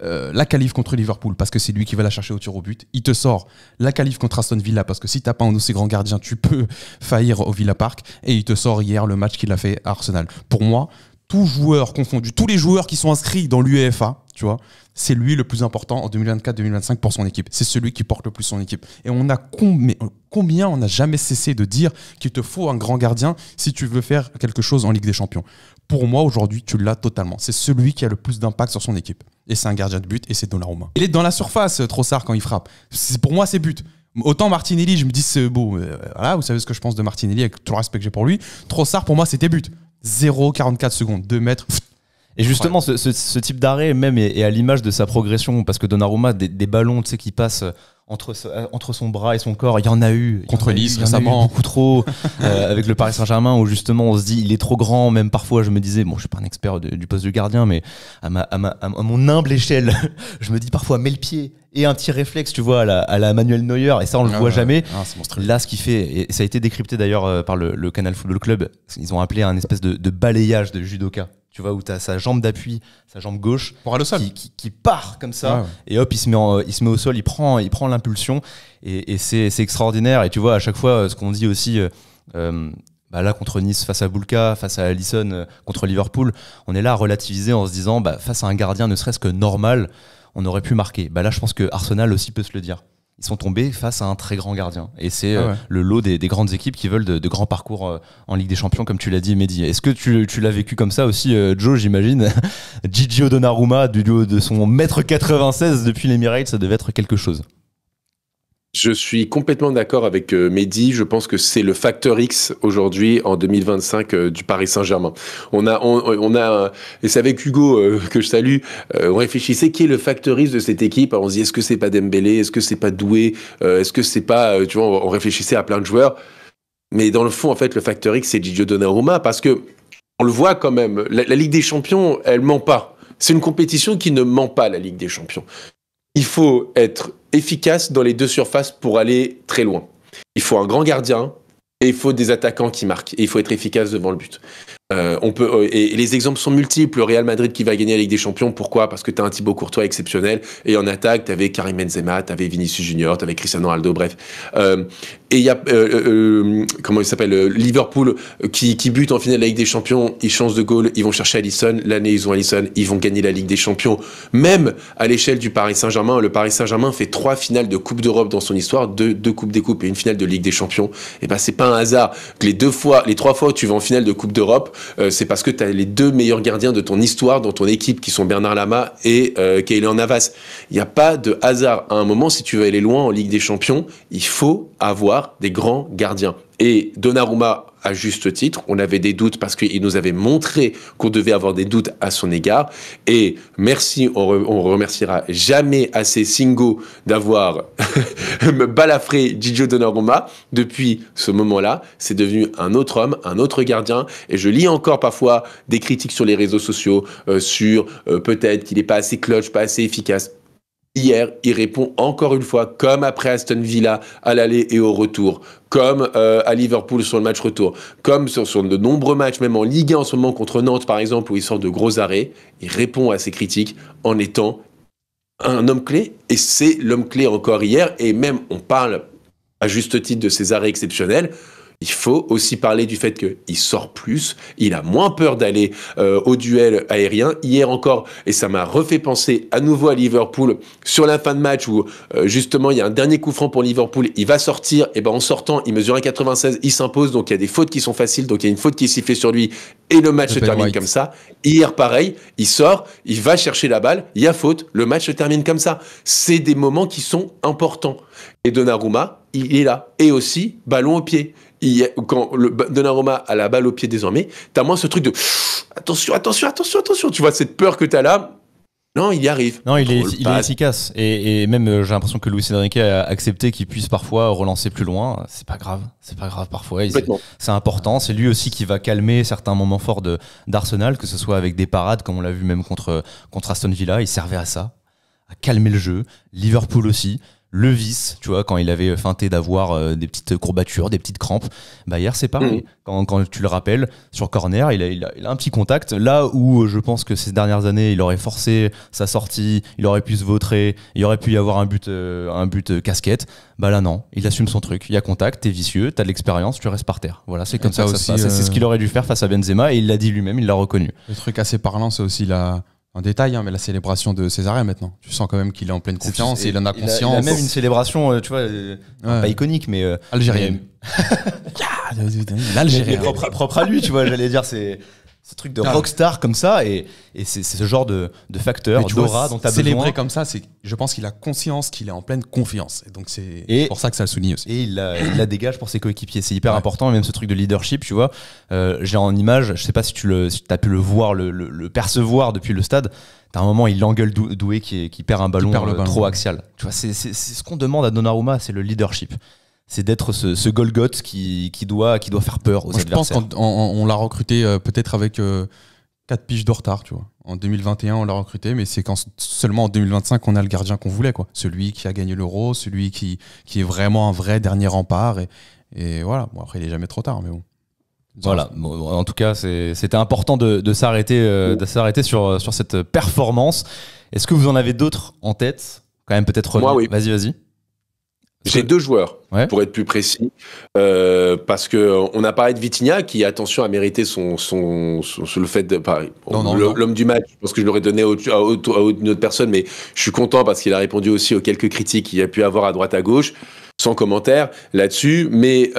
Speaker 2: la qualif contre Liverpool parce que c'est lui qui va la chercher au tir au but. Il te sort la qualif contre Aston Villa parce que si t'as pas un aussi grand gardien, tu peux faillir au Villa Park. Et il te sort hier le match qu'il a fait à Arsenal. Pour moi, tous joueurs confondus, tous les joueurs qui sont inscrits dans l'UEFA, tu vois, c'est lui le plus important en 2024-2025 pour son équipe. C'est celui qui porte le plus son équipe. Et on a combien on n'a jamais cessé de dire qu'il te faut un grand gardien si tu veux faire quelque chose en Ligue des Champions. Pour moi, aujourd'hui, tu l'as totalement. C'est celui qui a le plus d'impact sur son équipe. Et c'est un gardien de but, et c'est Donnarumma. Il est dans la surface, Trossard, quand il frappe. Pour moi, c'est but. Autant Martinelli, je me dis, c'est beau. Voilà, vous savez ce que je pense de Martinelli, avec tout le respect que j'ai pour lui. Trossard, pour moi, c'était but. 0,44 secondes, 2 mètres.
Speaker 1: Et justement, ce type d'arrêt même est à l'image de sa progression, parce que Donnarumma, des ballons, tu sais, qui passent entre son bras et son corps, il y en a eu
Speaker 2: contre Nice récemment,
Speaker 1: beaucoup trop avec le Paris Saint-Germain, où justement on se dit il est trop grand. Même parfois je me disais, bon, je suis pas un expert du poste de gardien, mais à mon humble échelle, je me dis parfois mets le pied et un petit réflexe, tu vois, à la Manuel Neuer, et ça on le voit jamais. Là, ce qu'il fait, et ça a été décrypté d'ailleurs par le Canal Football Club, ils ont appelé un espèce de balayage de judoka. Tu vois, où tu as sa jambe d'appui, sa jambe gauche
Speaker 2: pour aller au sol,
Speaker 1: qui part comme ça, et hop, il se met au sol, il prend l'impulsion, et c'est extraordinaire. Et tu vois, à chaque fois, ce qu'on dit aussi, là contre Nice, face à Boulka, face à Alisson, contre Liverpool, on est là à relativiser en se disant, face à un gardien ne serait-ce que normal, on aurait pu marquer. Là, je pense que Arsenal aussi peut se le dire. Ils sont tombés face à un très grand gardien. Et c'est le lot des grandes équipes qui veulent de grands parcours en Ligue des Champions, comme tu l'as dit, Mehdi. Est-ce que tu l'as vécu comme ça aussi, Joe, j'imagine? Gigio Donnarumma, du haut de son 1m96 depuis l'Emirates, ça devait être quelque chose.
Speaker 3: Je suis complètement d'accord avec Mehdi. Je pense que c'est le facteur X aujourd'hui en 2025 du Paris Saint-Germain. On a et c'est avec Hugo que je salue. On réfléchissait qui est le facteur X de cette équipe. Alors on se dit est-ce que c'est pas Dembélé, est-ce que c'est pas Doué, est-ce que c'est pas tu vois, on réfléchissait à plein de joueurs. Mais dans le fond en fait le facteur X c'est Gigio Donnarumma parce que on le voit quand même. La Ligue des Champions elle ment pas. C'est une compétition qui ne ment pas, la Ligue des Champions. Il faut être efficace dans les deux surfaces pour aller très loin. Il faut un grand gardien et il faut des attaquants qui marquent. Et il faut être efficace devant le but. Et les exemples sont multiples. Le Real Madrid qui va gagner la Ligue des Champions, pourquoi? Parce que tu as un Thibaut Courtois exceptionnel. Et en attaque, tu avais Karim Benzema, tu avais Vinicius Junior, tu avais Cristiano Ronaldo, bref. Et il y a, comment il s'appelle, Liverpool qui bute en finale de la Ligue des Champions. Ils changent de goal, ils vont chercher Alisson. L'année, ils ont Alisson, ils vont gagner la Ligue des Champions. Même à l'échelle du Paris Saint-Germain, le Paris Saint-Germain fait 3 finales de Coupe d'Europe dans son histoire, 2 Coupes des Coupes et une finale de Ligue des Champions. Et c'est pas un hasard que les 3 fois où tu vas en finale de Coupe d'Europe, c'est parce que tu as les deux meilleurs gardiens de ton histoire dans ton équipe qui sont Bernard Lama et Keylor Navas. Il n'y a pas de hasard. À un moment, si tu veux aller loin en Ligue des Champions, il faut avoir des grands gardiens. Et Donnarumma, à juste titre, on avait des doutes parce qu'il nous avait montré qu'on devait avoir des doutes à son égard. Et merci, on remerciera jamais assez Singo d'avoir balafré Gigio Donnarumma. Depuis ce moment-là, c'est devenu un autre homme, un autre gardien. Et je lis encore parfois des critiques sur les réseaux sociaux sur peut-être qu'il n'est pas assez clutch, pas assez efficace. Hier, il répond encore une fois, comme après Aston Villa à l'aller et au retour, comme à Liverpool sur le match retour, comme sur de nombreux matchs, même en Ligue 1 en ce moment contre Nantes par exemple, où il sort de gros arrêts, il répond à ces critiques en étant un homme clé, et c'est l'homme clé encore hier, et même on parle à juste titre de ses arrêts exceptionnels. Il faut aussi parler du fait qu'il sort plus, il a moins peur d'aller au duel aérien. Hier encore, et ça m'a refait penser à nouveau à Liverpool, sur la fin de match où justement il y a un dernier coup franc pour Liverpool, il va sortir, et ben en sortant, il mesure 1,96, il s'impose, donc il y a des fautes qui sont faciles, donc il y a une faute qui est sifflée sur lui, et le match se termine comme ça. Hier pareil, il sort, il va chercher la balle, il y a faute, le match se termine comme ça. C'est des moments qui sont importants. Et Donnarumma, il est là. Et aussi, ballon au pied. Quand Donnarumma a la balle au pied désormais, t'as moins ce truc de attention, tu vois cette peur que t'as là. Non, il y arrive.
Speaker 1: Non, il est efficace. Et même, j'ai l'impression que Luis Enrique a accepté qu'il puisse parfois relancer plus loin. C'est pas grave parfois. C'est important. C'est lui aussi qui va calmer certains moments forts d'Arsenal, que ce soit avec des parades, comme on l'a vu même contre Aston Villa. Il servait à ça, à calmer le jeu. Liverpool aussi. Le vice, tu vois, quand il avait feinté d'avoir des petites courbatures, des petites crampes, bah hier c'est pareil. Quand tu le rappelles, sur corner, il a un petit contact. Là où je pense que ces dernières années, il aurait forcé sa sortie, il aurait pu se vautrer, il aurait pu y avoir un but casquette. Bah là non, il assume son truc. Il y a contact, t'es vicieux, t'as de l'expérience, tu restes par terre. Voilà, c'est comme ça que ça se passe. C'est ce qu'il aurait dû faire face à Benzema et il l'a dit lui-même, il l'a reconnu.
Speaker 2: Le truc assez parlant, c'est aussi un détail, mais la célébration de César maintenant. Tu sens quand même qu'il est en pleine confiance et il en a conscience.
Speaker 1: Il a même une célébration, tu vois, pas iconique, mais
Speaker 2: algérienne. L'Algérien.
Speaker 1: Propre à lui, tu vois, j'allais dire, c'est ce truc de rockstar comme ça, et c'est ce genre de facteur, d'aura dont tu as besoin.
Speaker 2: Célébrer comme ça, je pense qu'il a conscience qu'il est en pleine confiance. Et donc c'est pour ça que ça le souligne aussi.
Speaker 1: Et il la dégage pour ses coéquipiers. C'est hyper important, et même ce truc de leadership, tu vois. J'ai en image, je sais pas si tu as pu le voir, le percevoir depuis le stade. T'as un moment, il engueule Doué qui perd un ballon trop axial. Tu vois, c'est ce qu'on demande à Donnarumma, c'est le leadership. C'est d'être ce Golgoth qui doit faire peur aux adversaires.
Speaker 2: Je pense qu'on l'a recruté peut-être avec 4 piges de retard, tu vois. En 2021, on l'a recruté, mais c'est seulement en 2025 qu'on a le gardien qu'on voulait, quoi. Celui qui a gagné l'Euro, celui qui est vraiment un vrai dernier rempart. Et voilà. Bon, après, il est jamais trop tard, mais bon.
Speaker 1: Voilà. Bon, en tout cas, c'était important de s'arrêter sur cette performance. Est-ce que vous en avez d'autres en tête? Quand même, peut-être.
Speaker 3: Moi, oui.
Speaker 1: Vas-y.
Speaker 3: J'ai 2 joueurs, pour être plus précis, parce que on a parlé de Vitinha qui, attention, a mérité le fait de l'homme du match. Je pense que je l'aurais donné à une autre personne, mais je suis content parce qu'il a répondu aussi aux quelques critiques qu'il y a pu avoir à droite à gauche, sans commentaire là-dessus. Mais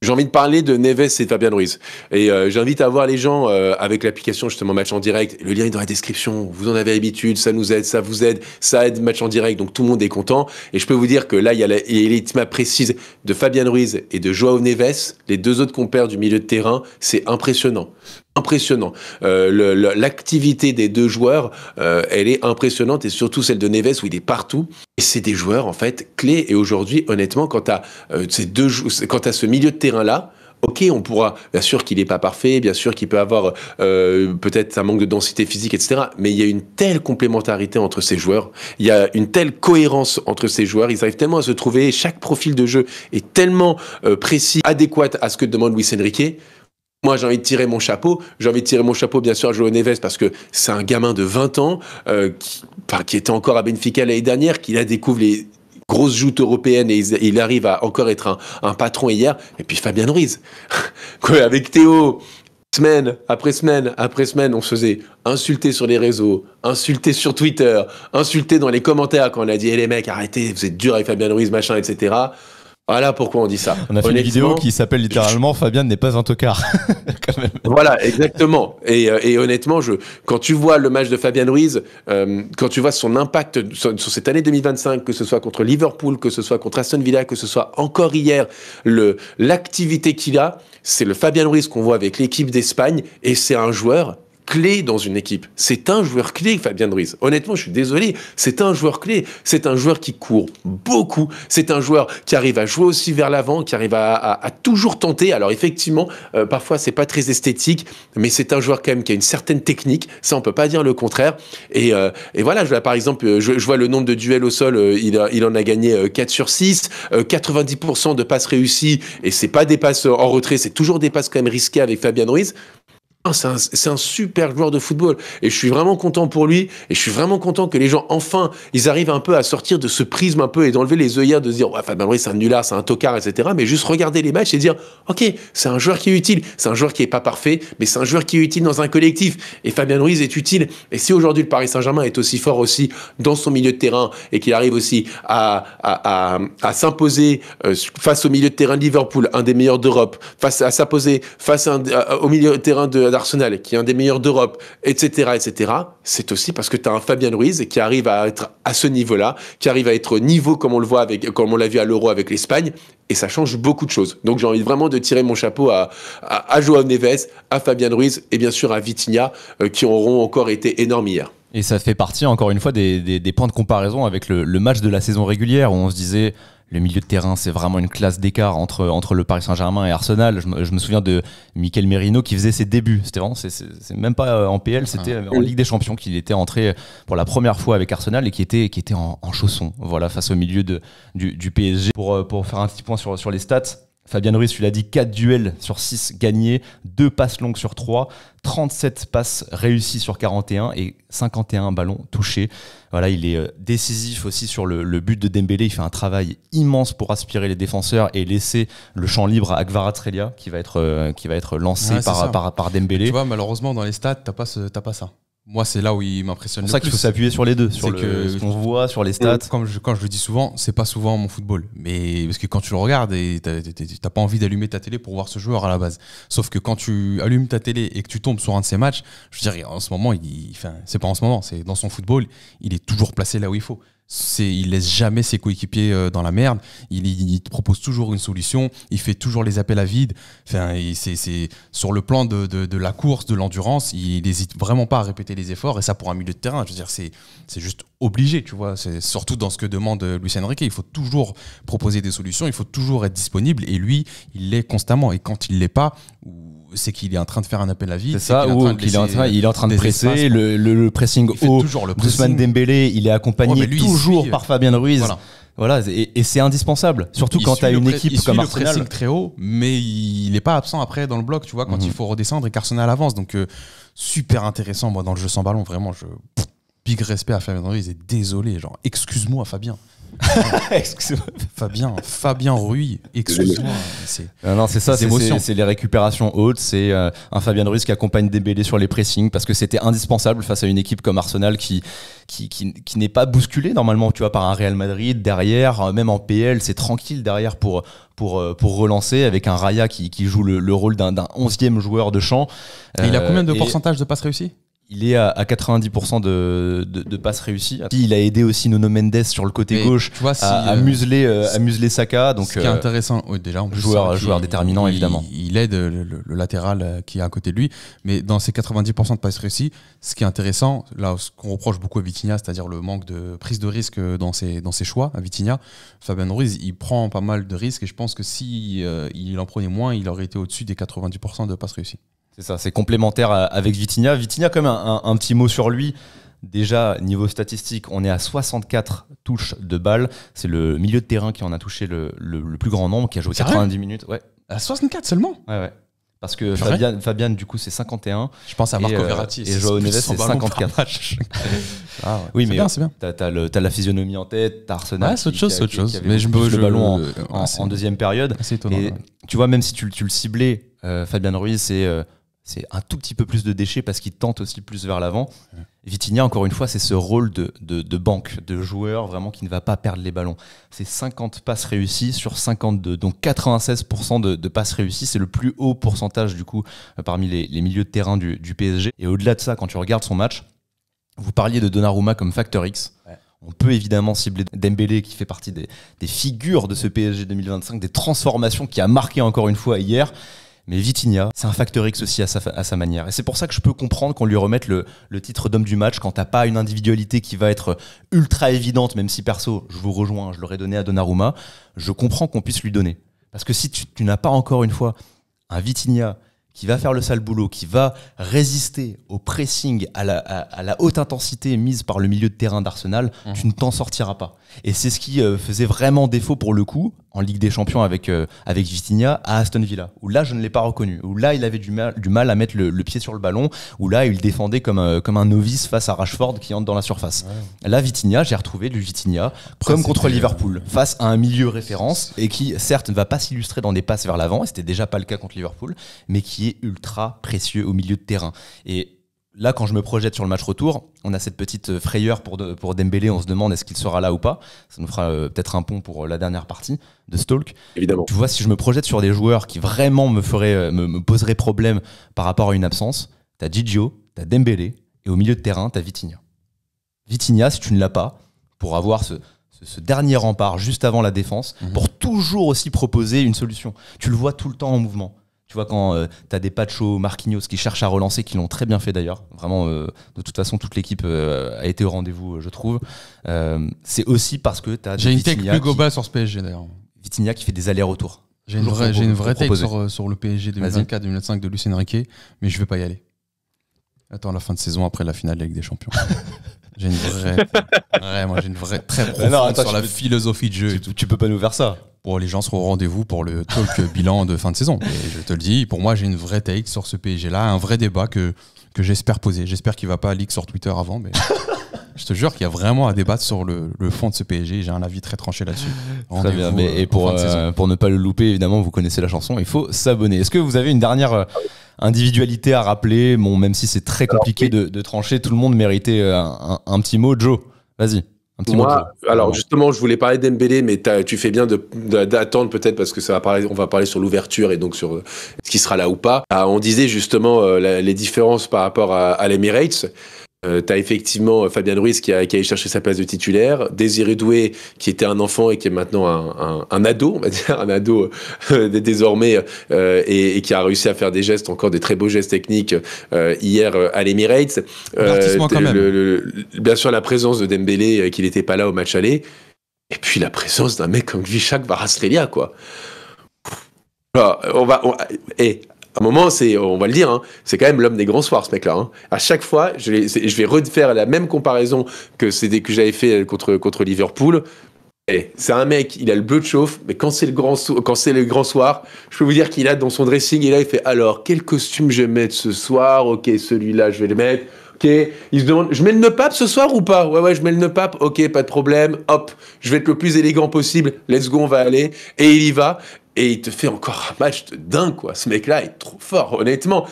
Speaker 3: j'ai envie de parler de Neves et de Fabian Ruiz. Et j'invite à voir les gens avec l'application justement Match en direct. Le lien est dans la description. Vous en avez l'habitude, ça nous aide, ça vous aide, ça aide Match en direct. Donc tout le monde est content. Et je peux vous dire que là, il y a l'étima précise de Fabian Ruiz et de Joao Neves. Les 2 autres compères du milieu de terrain, c'est impressionnant. L'activité des 2 joueurs, elle est impressionnante, et surtout celle de Neves où il est partout. Et c'est des joueurs en fait clés. Et aujourd'hui, honnêtement, quand t'as ce milieu de terrain là, ok, on pourra, bien sûr qu'il n'est pas parfait, bien sûr qu'il peut avoir peut-être un manque de densité physique, etc. Mais il y a une telle complémentarité entre ces joueurs, il y a une telle cohérence entre ces joueurs, ils arrivent tellement à se trouver, chaque profil de jeu est tellement précis, adéquat à ce que demande Luis Enrique. Moi, j'ai envie de tirer mon chapeau. J'ai envie de tirer mon chapeau, bien sûr, à Joao Neves, parce que c'est un gamin de 20 ans qui était encore à Benfica l'année dernière, qui là découvre les grosses joutes européennes et il arrive à encore être un patron hier. Et puis Fabian Ruiz, avec Théo, semaine après semaine, on se faisait insulter sur les réseaux, insulter sur Twitter, insulter dans les commentaires quand on a dit les mecs, arrêtez, vous êtes durs avec Fabian Ruiz, machin, etc. Voilà pourquoi on dit ça.
Speaker 1: On a fait une vidéo qui s'appelle littéralement Fabien n'est pas un tocard. Quand même.
Speaker 3: Voilà, exactement. Et honnêtement, quand tu vois le match de Fabien Ruiz, quand tu vois son impact sur cette année 2025, que ce soit contre Liverpool, que ce soit contre Aston Villa, que ce soit encore hier, l'activité qu'il a, c'est le Fabien Ruiz qu'on voit avec l'équipe d'Espagne, et c'est un joueur clé dans une équipe. C'est un joueur clé, Fabien Ruiz. Honnêtement, je suis désolé, c'est un joueur clé. C'est un joueur qui court beaucoup. C'est un joueur qui arrive à jouer aussi vers l'avant, qui arrive à toujours tenter. Alors effectivement, parfois c'est pas très esthétique, mais c'est un joueur quand même qui a une certaine technique. Ça, on peut pas dire le contraire. Et voilà, par exemple, je vois le nombre de duels au sol. Il en a gagné 4 sur 6, 90% de passes réussies. Et c'est pas des passes en retrait, c'est toujours des passes quand même risquées avec Fabien Ruiz. C'est un super joueur de football et je suis vraiment content pour lui et je suis vraiment content que les gens enfin ils arrivent un peu à sortir de ce prisme un peu et d'enlever les œillères de se dire ouais, Fabien Ruiz c'est un nulard, c'est un tocard, etc. Mais juste regarder les matchs et dire ok, c'est un joueur qui est utile, c'est un joueur qui est pas parfait, mais c'est un joueur qui est utile dans un collectif et Fabien Ruiz est utile. Et si aujourd'hui le Paris Saint-Germain est aussi fort aussi dans son milieu de terrain et qu'il arrive aussi à s'imposer face au milieu de terrain de Liverpool, un des meilleurs d'Europe, à s'imposer face au milieu de terrain d'Arsenal, qui est un des meilleurs d'Europe, etc., c'est aussi parce que tu as un Fabien Ruiz qui arrive à être à ce niveau-là, qui arrive à être au niveau comme on le voit comme on l'a vu à l'Euro avec l'Espagne, et ça change beaucoup de choses. Donc j'ai envie vraiment de tirer mon chapeau à João Neves, à Fabien Ruiz, et bien sûr à Vitinha, qui auront encore été énormes hier.
Speaker 1: Et ça fait partie, encore une fois, des points de comparaison avec le match de la saison régulière, où on se disait... Le milieu de terrain, c'est vraiment une classe d'écart entre le Paris Saint-Germain et Arsenal. Je me souviens de Mikel Merino qui faisait ses débuts. C'était vraiment, c'est même pas en PL, c'était en Ligue des Champions qu'il était entré pour la première fois avec Arsenal et qui était en chaussons, voilà, face au milieu du PSG. Pour faire un petit point sur les stats, Fabien Ruiz, tu l'as dit, 4 duels sur 6 gagnés, 2 passes longues sur 3, 37 passes réussies sur 41 et 51 ballons touchés. Voilà, il est décisif aussi sur le but de Dembélé. Il fait un travail immense pour aspirer les défenseurs et laisser le champ libre à Kvaratskhelia qui va être lancé par Dembélé.
Speaker 2: Tu vois, malheureusement, dans les stats, t'as pas ça. Moi, c'est là où il m'impressionne le plus.
Speaker 1: C'est pour ça qu'il faut s'appuyer sur les deux, sur ce qu'on voit, sur les stats.
Speaker 2: Quand je le dis souvent, c'est pas souvent mon football. Mais parce que quand tu le regardes, t'as pas envie d'allumer ta télé pour voir ce joueur à la base. Sauf que quand tu allumes ta télé et que tu tombes sur un de ses matchs, je veux dire, en ce moment, c'est pas en ce moment, c'est dans son football, il est toujours placé là où il faut. Il laisse jamais ses coéquipiers dans la merde. Il propose toujours une solution. Il fait toujours les appels à vide. Enfin, c'est sur le plan de la course, de l'endurance, il n'hésite vraiment pas à répéter les efforts. Et ça, pour un milieu de terrain, je veux dire, c'est juste obligé, tu vois. C'est surtout dans ce que demande Luis Enrique. Il faut toujours proposer des solutions. Il faut toujours être disponible. Et lui, il l'est constamment. Et quand il l'est pas, c'est qu'il est en train de faire un appel à vide.
Speaker 1: C'est ça, il est en train de presser, le pressing haut. Ousmane Dembélé, il est accompagné toujours par Fabien Ruiz. Voilà, et c'est indispensable, surtout quand tu as une équipe comme Arsenal.
Speaker 2: Il pressing très haut, mais il n'est pas absent après dans le bloc, tu vois, quand il faut redescendre et qu'Arsenal avance. Donc, super intéressant, moi, dans le jeu sans ballon, vraiment, big respect à Fabien Ruiz et désolé, genre, excuse-moi, Fabien. Fabien Ruiz, excuse-moi.
Speaker 1: Non, c'est ça, c'est les récupérations hautes, c'est un Fabien Ruiz qui accompagne Dembélé sur les pressings parce que c'était indispensable face à une équipe comme Arsenal qui n'est pas bousculée normalement, tu vois, par un Real Madrid derrière, même en PL, c'est tranquille derrière pour relancer avec un Raya qui joue le rôle d'un 11e joueur de champ.
Speaker 2: Et il a combien de pourcentage de passes réussies ?
Speaker 1: Il est à 90% de passes réussies. Il a aidé aussi Nuno Mendes sur le côté gauche à museler Saka. Donc,
Speaker 2: ce qui est intéressant, déjà, en plus,
Speaker 1: joueur déterminant, évidemment.
Speaker 2: Il aide le latéral qui est à côté de lui. Mais dans ces 90% de passes réussies, ce qui est intéressant, là, ce qu'on reproche beaucoup à Vitinha, c'est-à-dire le manque de prise de risque dans ses choix à Vitinha, Fabien Ruiz, il prend pas mal de risques et je pense que si il en prenait moins, il aurait été au-dessus des 90% de passes réussies.
Speaker 1: C'est ça, c'est complémentaire avec Vitinha. Vitinha, quand même, un petit mot sur lui. Déjà, niveau statistique, on est à 64 touches de balles. C'est le milieu de terrain qui en a touché le plus grand nombre, qui a joué 90 minutes. Ouais.
Speaker 2: À 64 seulement ?
Speaker 1: Ouais. Parce que Fabien, du coup, c'est 51.
Speaker 2: Je pense à Marco Verratti.
Speaker 1: Et João Neves, c'est 54. Oui, mais c'est bien. T'as la physionomie en tête, t'as Arsenal.
Speaker 2: Ouais, c'est autre chose.
Speaker 1: Mais je me le ballon en deuxième période.
Speaker 2: C'est étonnant.
Speaker 1: Et tu vois, même si tu le ciblais, Fabien Ruiz, c'est un tout petit peu plus de déchets parce qu'il tente aussi plus vers l'avant. Vitinha, encore une fois, c'est ce rôle de banque, de joueur vraiment qui ne va pas perdre les ballons. C'est 50 passes réussies sur 52, donc 96% de passes réussies. C'est le plus haut pourcentage du coup parmi les milieux de terrain du PSG. Et au-delà de ça, quand tu regardes son match, vous parliez de Donnarumma comme facteur X. Ouais. On peut évidemment cibler Dembélé qui fait partie des figures de ce PSG 2025, des transformations qui a marqué encore une fois hier. Mais Vitinha, c'est un facteur X aussi à sa manière. Et c'est pour ça que je peux comprendre qu'on lui remette le titre d'homme du match quand t'as pas une individualité qui va être ultra évidente, même si perso, je vous rejoins, je l'aurais donné à Donnarumma. Je comprends qu'on puisse lui donner. Parce que si tu n'as pas encore une fois un Vitinha qui va faire le sale boulot, qui va résister au pressing, à la haute intensité mise par le milieu de terrain d'Arsenal, tu ne t'en sortiras pas. Et c'est ce qui faisait vraiment défaut pour le coup, en Ligue des Champions avec Vitinha, à Aston Villa, où là je ne l'ai pas reconnu, où là il avait du mal à mettre le pied sur le ballon, où là il défendait comme un novice face à Rashford qui entre dans la surface. Ouais. Là Vitinha, j'ai retrouvé du Vitinha, comme contre Liverpool, face à un milieu référence, et qui certes ne va pas s'illustrer dans des passes vers l'avant, et c'était déjà pas le cas contre Liverpool, mais qui est ultra précieux au milieu de terrain. Et là, quand je me projette sur le match retour, on a cette petite frayeur pour Dembélé. On se demande est-ce qu'il sera là ou pas. Ça nous fera peut-être un pont pour la dernière partie de Stalk.
Speaker 3: Évidemment.
Speaker 1: Tu vois, si je me projette sur des joueurs qui vraiment me poseraient problème par rapport à une absence, t'as Gigio, t'as Dembélé, et au milieu de terrain, t'as Vitinha. Vitinha, si tu ne l'as pas, pour avoir ce dernier rempart juste avant la défense, pour toujours aussi proposer une solution. Tu le vois tout le temps en mouvement. Tu vois, quand tu as des Pacho, Marquinhos qui cherchent à relancer, qui l'ont très bien fait d'ailleurs. Vraiment, de toute façon, toute l'équipe a été au rendez-vous, je trouve. C'est aussi parce que tu as.
Speaker 2: J'ai une tech plus globale sur ce PSG d'ailleurs.
Speaker 1: Vitinha qui fait des allers-retours.
Speaker 2: J'ai une vraie take sur le PSG 2024-2025 de Luis Enrique, mais je vais pas y aller. Attends la fin de saison après la finale de la Ligue des Champions. J'ai une vraie très profonde sur la philosophie de jeu.
Speaker 1: Tu peux pas nous faire ça.
Speaker 2: Bon, les gens seront au rendez-vous pour le talk bilan de fin de saison. Et je te le dis, pour moi, j'ai une vraie take sur ce PSG-là, un vrai débat que j'espère poser. J'espère qu'il ne va pas leak sur Twitter avant, mais je te jure qu'il y a vraiment à débattre sur le fond de ce PSG. J'ai un avis très tranché là-dessus.
Speaker 1: Très bien, mais et pour ne pas le louper, évidemment, vous connaissez la chanson, il faut s'abonner. Est-ce que vous avez une dernière individualité à rappeler? Bon, même si c'est très compliqué de trancher, tout le monde méritait un petit mot. Joe, vas-y.
Speaker 3: Moi, alors justement, je voulais parler d'Embélé, mais tu fais bien d'attendre peut-être parce que on va parler sur l'ouverture et donc sur ce qui sera là ou pas. On disait justement les différences par rapport à l'Emirates. T'as effectivement Fabien Ruiz qui a allé chercher sa place de titulaire, Désiré Doué qui était un enfant et qui est maintenant un ado, on va dire, un ado désormais et qui a réussi à faire des gestes, encore des très beaux gestes techniques hier à l'Emirates.
Speaker 2: Quand même.
Speaker 3: Bien sûr la présence de Dembélé qui n'était pas là au match aller, et puis la présence d'un mec comme Gvichak Kvaratskhelia quoi. Alors, à un moment, on va le dire, hein, c'est quand même l'homme des grands soirs, ce mec-là. Hein. À chaque fois, je vais refaire la même comparaison que j'avais fait contre Liverpool. C'est un mec, il a le bleu de chauffe, mais quand c'est le grand soir, je peux vous dire qu'il a dans son dressing, et là, il fait alors, quel costume je vais mettre ce soir? Ok, celui-là, je vais le mettre. Ok, il se demande, je mets le nœud pape ce soir ou pas? Ouais, je mets le nœud pape. Ok, pas de problème. Hop, je vais être le plus élégant possible. Let's go, on va aller. Et il y va. Et il te fait encore un match de dingue, quoi. Ce mec-là est trop fort, honnêtement.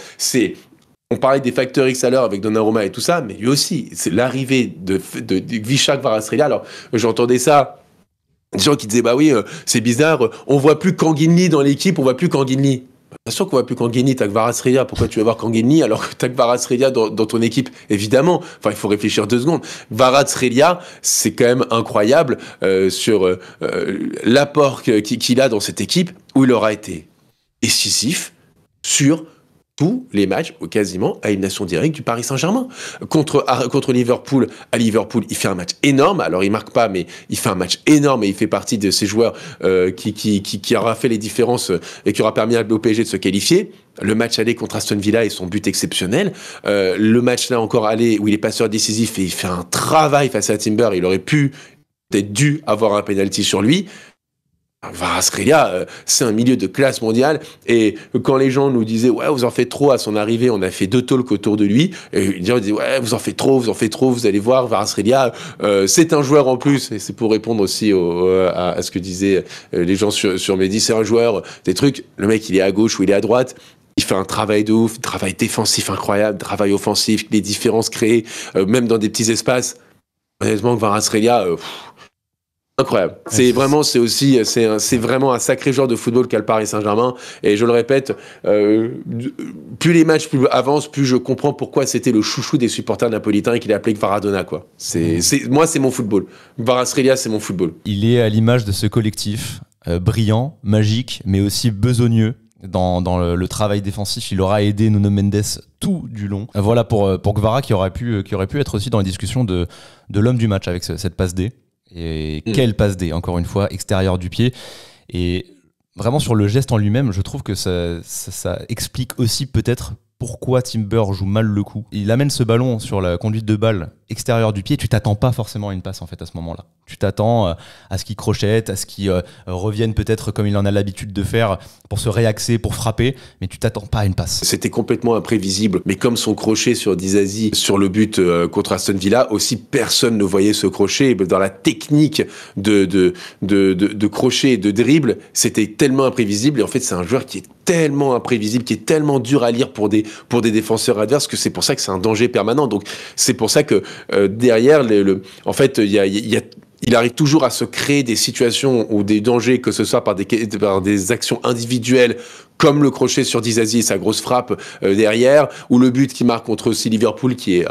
Speaker 3: On parlait des facteurs X à l'heure avec Donnarumma et tout ça, mais lui aussi, c'est l'arrivée de Gvichak Kvaratskhelia. Alors, j'entendais ça, des gens qui disaient, bah oui, c'est bizarre, on voit plus Kanguinli dans l'équipe, on voit plus Kanguinli. Bien sûr qu'on voit plus Kanguinli, t'as Kvaratskhelia. Pourquoi tu vas voir Kanguinli alors que t'as Kvaratskhelia dans ton équipe? Évidemment. Enfin, il faut réfléchir 2 secondes. Kvaratskhelia, c'est quand même incroyable sur l'apport qu'il a dans cette équipe où il aura été décisif sur tous les matchs, ou quasiment, à élimination directe du Paris Saint-Germain. Contre Liverpool, à Liverpool, il fait un match énorme. Alors, il marque pas, mais il fait un match énorme et il fait partie de ces joueurs qui aura fait les différences et qui aura permis au PSG de se qualifier. Le match aller contre Aston Villa et son but exceptionnel. Le match là encore aller où il est passeur décisif et il fait un travail face à Timber. Il aurait peut-être dû avoir un penalty sur lui. Kvaratskhelia, c'est un milieu de classe mondiale, et quand les gens nous disaient ouais vous en faites trop à son arrivée, on a fait 2 talks autour de lui, et les gens disaient ouais vous en faites trop, vous allez voir Kvaratskhelia, c'est un joueur en plus, et c'est pour répondre aussi à ce que disaient les gens sur Mehdi, c'est un joueur, des trucs, le mec il est à gauche ou il est à droite, Il fait un travail de ouf, travail défensif incroyable, travail offensif, les différences créées, même dans des petits espaces. Honnêtement, Kvaratskhelia, incroyable. C'est vraiment un sacré joueur de football qu'a le Paris Saint-Germain. Et je le répète, plus les matchs avancent, plus je comprends pourquoi c'était le chouchou des supporters napolitains et qu'il est appelé Kvaradona, quoi. Moi, c'est mon football. Kvaratskhelia, c'est mon football.
Speaker 1: Il est à l'image de ce collectif, brillant, magique, mais aussi besogneux. Dans le travail défensif, il aura aidé Nuno Mendes tout du long. Voilà pour Kvara qui aurait pu être aussi dans les discussions de l'homme du match avec cette passe D. Et quelle passe D, encore une fois, extérieur du pied. Et vraiment sur le geste en lui-même, je trouve que ça explique aussi peut-être pourquoi Timber joue mal le coup. Il amène ce ballon sur la conduite de balle extérieure du pied, tu t'attends pas forcément à une passe en fait à ce moment-là. Tu t'attends à ce qu'il crochette, à ce qu'il revienne peut-être comme il en a l'habitude de faire pour se réaxer, pour frapper, mais tu t'attends pas à une passe.
Speaker 3: C'était complètement imprévisible, mais comme son crochet sur Disasi sur le but contre Aston Villa, aussi personne ne voyait ce crochet. Dans la technique de crochet et de dribble, c'était tellement imprévisible, et en fait c'est un joueur qui est tellement imprévisible, qui est tellement dur à lire pour des défenseurs adverses, que c'est pour ça que c'est un danger permanent. Donc c'est pour ça que derrière, en fait, il arrive toujours à se créer des situations ou des dangers, que ce soit par des actions individuelles, comme le crochet sur Disasi et sa grosse frappe derrière, ou le but qui marque contre aussi Liverpool, qui est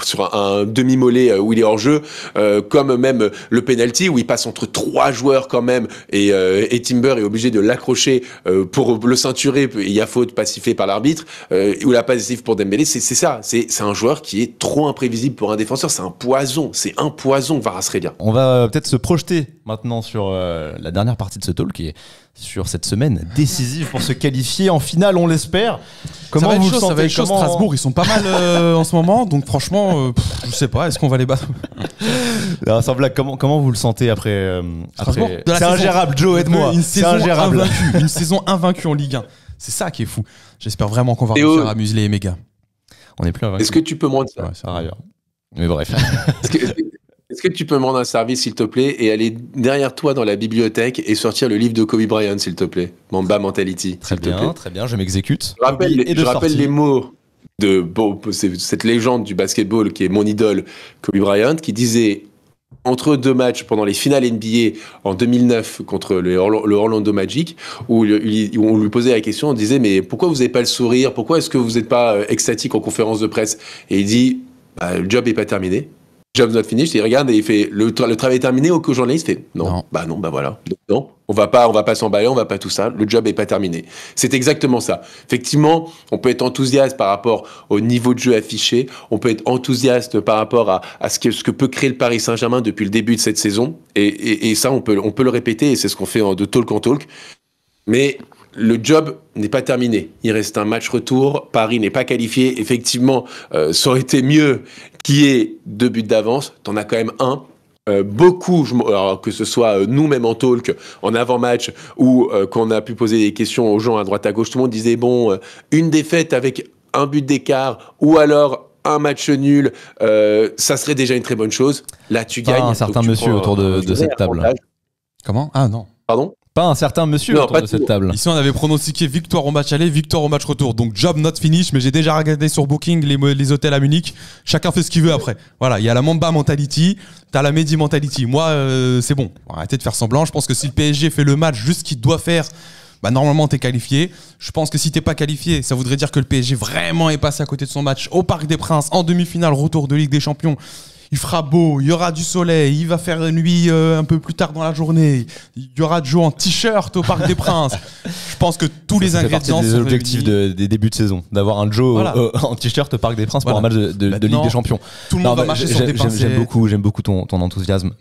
Speaker 3: sur un demi-mollet où il est hors jeu, comme même le penalty où il passe entre 3 joueurs quand même, et Timber est obligé de l'accrocher pour le ceinturer, il y a faute, pas sifflée par l'arbitre, ou la passe décisive pour Dembélé. C'est ça, c'est un joueur qui est trop imprévisible pour un défenseur, c'est un poison Kvaratskhelia.
Speaker 1: On va peut-être se projeter maintenant sur la dernière partie de ce talk, qui est sur cette semaine décisive pour se qualifier en finale, on l'espère.
Speaker 2: Comment vous le sentez? Ça va être chaud. Strasbourg, ils sont pas mal en ce moment, donc franchement, je sais pas, est-ce qu'on va les battre?
Speaker 1: Non, sans blague, comment vous le sentez après C'est ingérable, Joe, aide-moi. C'est ingérable.
Speaker 2: Une saison invaincue en Ligue 1. C'est ça qui est fou. J'espère vraiment qu'on va réussir à museler les méga.
Speaker 1: On n'est plus invaincus.
Speaker 3: Est-ce que tu peux me rendre ça?
Speaker 1: Ouais, ça va ailleurs. Mais bref.
Speaker 3: Est-ce que tu peux me rendre un service, s'il te plaît, et aller derrière toi dans la bibliothèque et sortir le livre de Kobe Bryant, s'il te plaît? Mamba Mentality.
Speaker 1: Très bien, je m'exécute.
Speaker 3: Je rappelle les mots de cette légende du basketball qui est mon idole, Kobe Bryant, qui disait, entre 2 matchs pendant les finales NBA en 2009 contre le Orlando Magic, où on lui posait la question, on disait, mais pourquoi vous n'avez pas le sourire? Pourquoi est-ce que vous n'êtes pas extatique en conférence de presse? Et il dit, le job n'est pas terminé. Job not finished. Il regarde et il fait, le travail est terminé, au journaliste fait, non. Voilà. Non, on va pas s'emballer, on va pas tout ça. Le job est pas terminé. C'est exactement ça. Effectivement, on peut être enthousiaste par rapport au niveau de jeu affiché. On peut être enthousiaste par rapport à ce que peut créer le Paris Saint-Germain depuis le début de cette saison. Et ça, on peut le répéter, et c'est ce qu'on fait de talk en talk. Mais le job n'est pas terminé. Il reste un match retour. Paris n'est pas qualifié. Effectivement, ça aurait été mieux qu'il y ait 2 buts d'avance. T'en as quand même un. Beaucoup, alors que ce soit nous-mêmes en talk, en avant-match, ou qu'on a pu poser des questions aux gens à droite à gauche, tout le monde disait, une défaite avec un but d'écart, ou alors un match nul, ça serait déjà une très bonne chose. Là, tu gagnes.
Speaker 1: Un certain monsieur autour de cette table.
Speaker 2: Comment? Ah non.
Speaker 3: Pardon?
Speaker 1: Pas un certain monsieur autour de cette table.
Speaker 2: Ici, on avait pronostiqué victoire au match aller, victoire au match retour. Donc, job not finish, mais j'ai déjà regardé sur Booking les hôtels à Munich. Chacun fait ce qu'il veut après. Voilà, il y a la Mamba Mentality, t'as la Mehdi Mentality. Moi, c'est bon. Arrêtez de faire semblant. Je pense que si le PSG fait le match juste ce qu'il doit faire, normalement, t'es qualifié. Je pense que si t'es pas qualifié, ça voudrait dire que le PSG vraiment est passé à côté de son match au Parc des Princes, en demi-finale, retour de Ligue des Champions. Il fera beau, il y aura du soleil, il va faire nuit un peu plus tard dans la journée, il y aura Joe en t-shirt au Parc des Princes. Je pense que tous les ingrédients
Speaker 1: sont des objectifs des débuts de saison, d'avoir un Joe en t-shirt au Parc des Princes pour un match de Ligue des Champions.
Speaker 2: Tout le monde va marcher sur des pincées.
Speaker 1: J'aime beaucoup ton enthousiasme.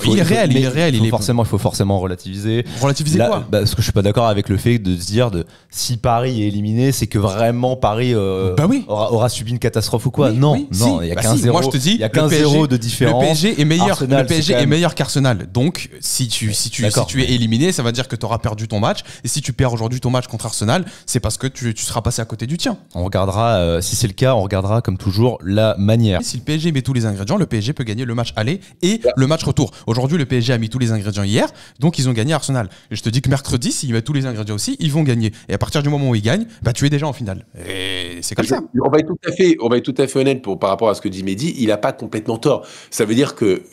Speaker 2: Il est réel.
Speaker 1: Il faut forcément relativiser.
Speaker 2: Relativiser quoi?
Speaker 1: Parce que je suis pas d'accord avec le fait de se dire si Paris est éliminé, c'est que vraiment Paris aura subi une catastrophe ou quoi. Non, il y a 15-0.
Speaker 2: Moi je te dis,
Speaker 1: il y a 15-0. 0 de différence.
Speaker 2: Le PSG est meilleur.
Speaker 1: Arsenal,
Speaker 2: le PSG
Speaker 1: c'est quand
Speaker 2: est
Speaker 1: même-
Speaker 2: meilleur qu'Arsenal. Donc, si tu es éliminé, ça va dire que tu auras perdu ton match. Et si tu perds aujourd'hui ton match contre Arsenal, c'est parce que tu seras passé à côté du tien.
Speaker 1: On regardera, si c'est le cas, on regardera comme toujours la manière.
Speaker 2: Si le PSG met tous les ingrédients, le PSG peut gagner le match aller et le match retour. Aujourd'hui, le PSG a mis tous les ingrédients hier, donc ils ont gagné Arsenal. Et je te dis que mercredi, s'ils mettent tous les ingrédients aussi, ils vont gagner. Et à partir du moment où ils gagnent, bah, tu es déjà en finale. Et c'est comme ça.
Speaker 3: On va être tout à fait honnête par rapport à ce que dit Mehdi. Il n'a pas complètement tort. Ça veut dire que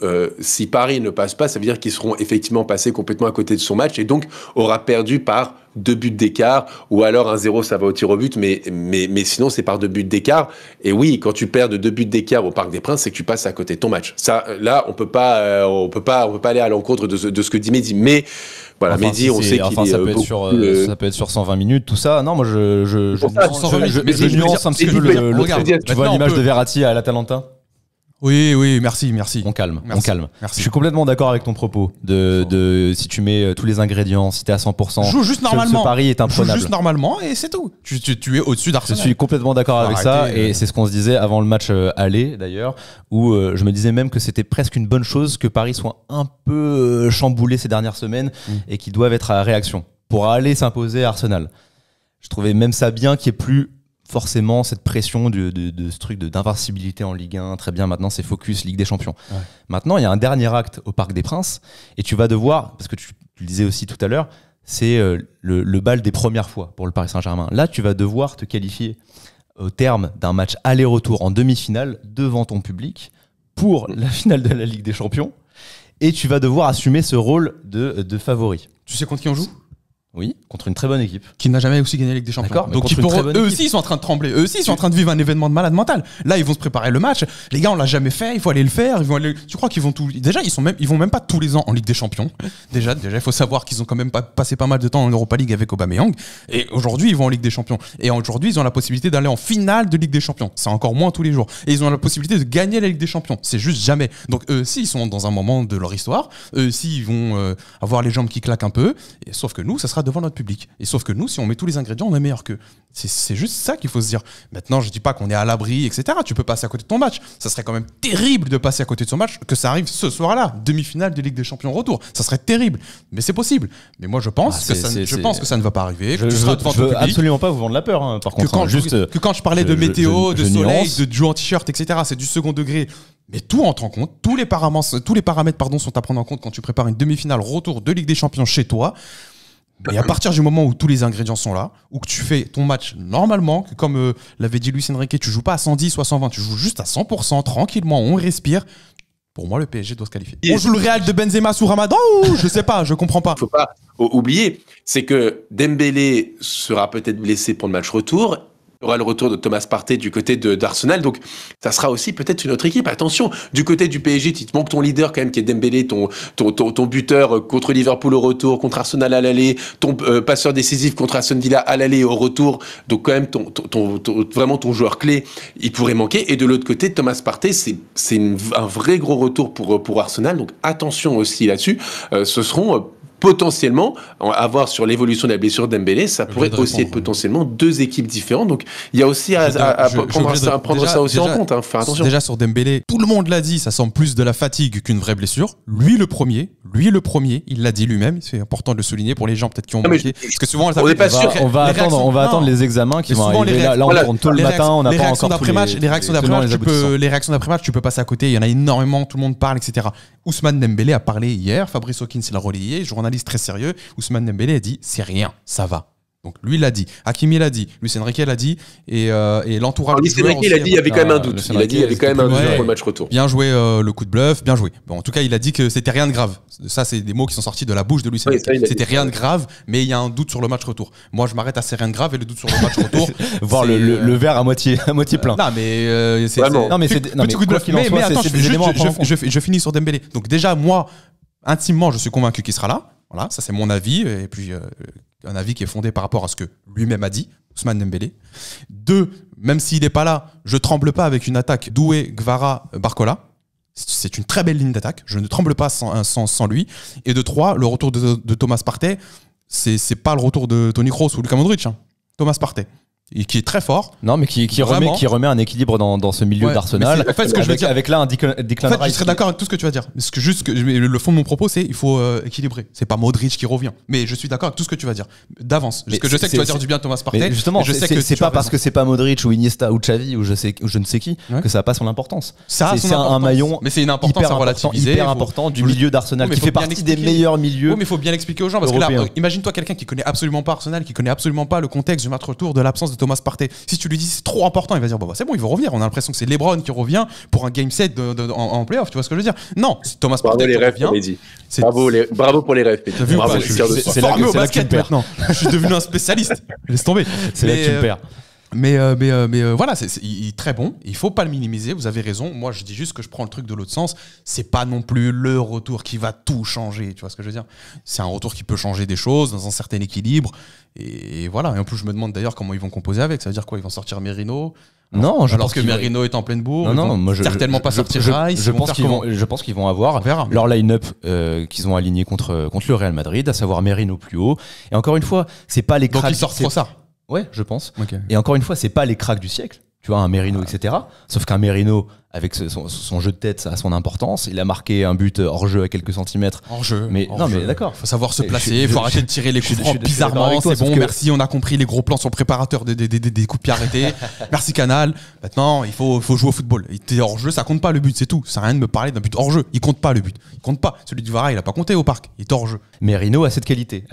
Speaker 3: si Paris ne passe pas, ça veut dire qu'ils seront effectivement passés complètement à côté de son match et donc aura perdu par 2 buts d'écart, ou alors 1-0 ça va au tir au but, mais sinon c'est par 2 buts d'écart. Et oui, quand tu perds de 2 buts d'écart au Parc des Princes, c'est que tu passes à côté de ton match. Ça, là, on peut pas aller à l'encontre de ce que dit Mehdi. Mais voilà,
Speaker 1: Enfin,
Speaker 3: Mehdi,
Speaker 1: si
Speaker 3: on sait qu'il est
Speaker 1: ça peut être sur ça peut être sur 120 minutes, tout ça. Non, moi je nuance un petit peu le
Speaker 2: regarde,
Speaker 1: trait. Tu vois l'image de Verratti à l'Atalanta.
Speaker 2: Oui, merci.
Speaker 1: On calme.
Speaker 2: Merci.
Speaker 1: Je suis complètement d'accord avec ton propos si tu mets tous les ingrédients, si t'es à 100%.
Speaker 2: Joue juste normalement.
Speaker 1: Ce pari est imprenable.
Speaker 2: Joue juste normalement et c'est tout. Tu es au-dessus
Speaker 1: Je
Speaker 2: d'Arsenal.
Speaker 1: suis complètement d'accord avec ça et c'est ce qu'on se disait avant le match aller d'ailleurs, où je me disais même que c'était presque une bonne chose que Paris soit un peu chamboulé ces dernières semaines et qu'ils doivent être à réaction pour aller s'imposer à Arsenal. Je trouvais même ça bien qu'il n'y ait plus forcément cette pression de ce truc d'invincibilité en Ligue 1. Très bien, maintenant c'est focus Ligue des Champions. Ouais. Maintenant il y a un dernier acte au Parc des Princes et tu vas devoir, parce que tu le disais aussi tout à l'heure, c'est le bal des premières fois pour le Paris Saint-Germain. Là tu vas devoir te qualifier au terme d'un match aller-retour en demi-finale devant ton public pour la finale de la Ligue des Champions et tu vas devoir assumer ce rôle de favori.
Speaker 2: Tu sais contre qui on joue ?
Speaker 1: Oui, contre une très bonne équipe.
Speaker 2: Qui n'a jamais aussi gagné la Ligue des Champions. Donc eux aussi, ils sont en train de trembler. Eux aussi, ils sont en train de vivre un événement de malade mental. Là, ils vont se préparer le match. Les gars, on l'a jamais fait. Il faut aller le faire. Tu crois qu'ils vont tout. Déjà, ils vont même pas tous les ans en Ligue des Champions. Déjà, il faut savoir qu'ils ont quand même passé pas mal de temps en Europa League avec Aubameyang. Et aujourd'hui, ils vont en Ligue des Champions. Et aujourd'hui, ils ont la possibilité d'aller en finale de Ligue des Champions. C'est encore moins tous les jours. Et ils ont la possibilité de gagner la Ligue des Champions. C'est juste jamais. Donc eux aussi, ils sont dans un moment de leur histoire. Eux aussi, ils vont avoir les jambes qui claquent un peu. Et sauf que nous, ça sera devant notre public. Et sauf que nous, si on met tous les ingrédients, on est meilleur qu'eux. C'est juste ça qu'il faut se dire. Maintenant, je dis pas qu'on est à l'abri, etc. Tu peux passer à côté de ton match. Ça serait quand même terrible de passer à côté de son match, que ça arrive ce soir-là, demi-finale de Ligue des Champions retour. Ça serait terrible, mais c'est possible. Mais moi, je pense que ça ne va pas arriver.
Speaker 1: Je veux absolument pas vous vendre la peur. Hein, par contre,
Speaker 2: quand je parlais de météo, de soleil, de jouer en t-shirt, etc. C'est du second degré. Mais tout entre en compte. Tous les paramètres, sont à prendre en compte quand tu prépares une demi-finale retour de Ligue des Champions chez toi. Et à partir du moment où tous les ingrédients sont là, où que tu fais ton match normalement, que comme l'avait dit Luis Enrique, tu joues pas à 110 ou à 120, tu joues juste à 100%, tranquillement, on respire. Pour moi, le PSG doit se qualifier. On joue le Real de Benzema sous Ramadan ou je sais pas, je comprends pas.
Speaker 3: Faut pas oublier, c'est que Dembélé sera peut-être blessé pour le match retour. Il y aura le retour de Thomas Partey du côté d'Arsenal, donc ça sera aussi peut-être une autre équipe. Attention, du côté du PSG, il te manque ton leader quand même qui est Dembélé, ton buteur contre Liverpool au retour, contre Arsenal à l'aller, ton passeur décisif contre Aston Villa à l'aller et au retour. Donc quand même vraiment ton joueur clé, il pourrait manquer. Et de l'autre côté, Thomas Partey, c'est un vrai gros retour pour Arsenal. Donc attention aussi là-dessus. Ce seront potentiellement, à voir sur l'évolution de la blessure d'Dembélé, ça pourrait aussi être potentiellement 2 équipes différentes. Donc, il y a aussi à prendre ça aussi en compte. Hein, faire attention.
Speaker 2: Déjà sur Dembélé, tout le monde l'a dit, ça semble plus de la fatigue qu'une vraie blessure. Lui le premier, il l'a dit lui-même. C'est important de le souligner pour les gens peut-être qui ont manqué. Parce que souvent,
Speaker 1: on n'est pas sûr. On va attendre les examens qui vont arriver. Là, on tourne tôt le matin, on n'a pas encore
Speaker 2: les réactions d'après-match, tu peux passer à côté. Il y en a énormément, tout le monde parle, etc. Ousmane Dembélé a parlé hier. Fabrice Hawkins l'a relayé. Journaliste très sérieux, Ousmane Dembélé a dit c'est rien, ça va. Donc lui l'a dit, Hakimi l'a dit, Luis Enrique l'a dit et l'entourage.
Speaker 3: Luis Enrique il a dit il y avait quand même un doute. Il a dit il y avait quand même un doute pour le match retour.
Speaker 2: Bien joué le coup de bluff, bien joué. Bon, en tout cas, il a dit que c'était rien de grave. Ça, c'est des mots qui sont sortis de la bouche de Luis Enrique. C'était rien de grave, mais il y a un doute sur le match retour. Moi, je m'arrête à c'est rien de grave et le doute sur le match retour.
Speaker 1: Voir le verre à moitié plein.
Speaker 2: Non, mais c'est petit coup de bluff. Mais attends, je finis sur Dembélé. Donc déjà, moi, intimement, je suis convaincu qu'il sera là. Voilà, ça c'est mon avis, et puis un avis qui est fondé par rapport à ce que lui-même a dit, Ousmane Dembélé. 2, même s'il n'est pas là, je tremble pas avec une attaque Doué, Gvara, Barcola. C'est une très belle ligne d'attaque, je ne tremble pas sans lui. Et de 3, le retour de Thomas Partey, c'est pas le retour de Toni Kroos ou Luka Modric, hein. Thomas Partey. et qui est très fort.
Speaker 1: Non, mais qui remet un équilibre dans ce milieu d'Arsenal.
Speaker 2: En fait, ce que je veux dire,
Speaker 1: avec là un Declan
Speaker 2: Rice. En fait, je serais d'accord avec tout ce que tu vas dire. Parce que le fond de mon propos, c'est il faut équilibrer. C'est pas Modric qui revient. Mais je suis d'accord avec tout ce que tu vas dire d'avance. Parce que je sais que tu vas dire du bien de Thomas Partey.
Speaker 1: Justement, c'est pas parce que c'est pas Modric ou Iniesta ou Xavi ou je ne sais qui que ça a pas son importance.
Speaker 2: C'est
Speaker 1: un maillon.
Speaker 2: Mais c'est une importance à relativiser.
Speaker 1: Hyper important du milieu d'Arsenal qui fait partie des meilleurs milieux.
Speaker 2: Oui, mais il faut bien l'expliquer aux gens parce que là, imagine-toi quelqu'un qui connaît absolument pas Arsenal, qui connaît absolument pas le contexte du match retour, de l'absence de Thomas Partey. Si tu lui dis c'est trop important, il va dire bah c'est bon, il va revenir. On a l'impression que c'est LeBron qui revient pour un game set en playoff. Tu vois ce que je veux dire? Non, c'est Thomas Partey qui revient.
Speaker 3: Bravo pour les rêves.
Speaker 2: Bravo, c'est là que tu me perds maintenant. Je suis devenu un spécialiste. Laisse tomber.
Speaker 1: C'est là que tu me perds.
Speaker 2: Mais voilà, il est très bon. Il faut pas le minimiser. Vous avez raison. Moi, je dis juste que je prends le truc de l'autre sens. C'est pas non plus le retour qui va tout changer. Tu vois ce que je veux dire? C'est un retour qui peut changer des choses dans un certain équilibre. Et voilà. Et en plus, je me demande d'ailleurs comment ils vont composer avec. Ça veut dire quoi? Ils vont sortir Merino?
Speaker 1: Non,
Speaker 2: alors que Merino est en pleine bourre.
Speaker 1: Non, moi
Speaker 2: certainement pas sortir Rice.
Speaker 1: Je pense qu'ils vont avoir leur line-up qu'ils ont aligné contre le Real Madrid, à savoir Merino plus haut. Et encore une fois, c'est pas les cracks.
Speaker 2: Donc ils sortent trop ça.
Speaker 1: Ouais, je pense.
Speaker 2: Okay.
Speaker 1: Et encore une fois, c'est pas les cracks du siècle. Tu vois, un Merino, etc. Sauf qu'un Merino, avec son jeu de tête, ça a son importance. Il a marqué un but hors jeu à quelques centimètres.
Speaker 2: Hors jeu.
Speaker 1: Mais d'accord.
Speaker 2: Faut savoir se placer. Il faut arrêter de tirer les coups francs bizarrement. C'est bon, merci. On a compris les gros plans sur le préparateur des coups de pied arrêtés. Merci Canal. Maintenant, il faut jouer au football. T'es hors jeu, ça compte pas le but, c'est tout. Ça sert à rien de me parler d'un but hors jeu. Il compte pas le but. Il compte pas. Celui du Vara, il a pas compté au parc. Il est hors jeu.
Speaker 1: Merino a cette qualité.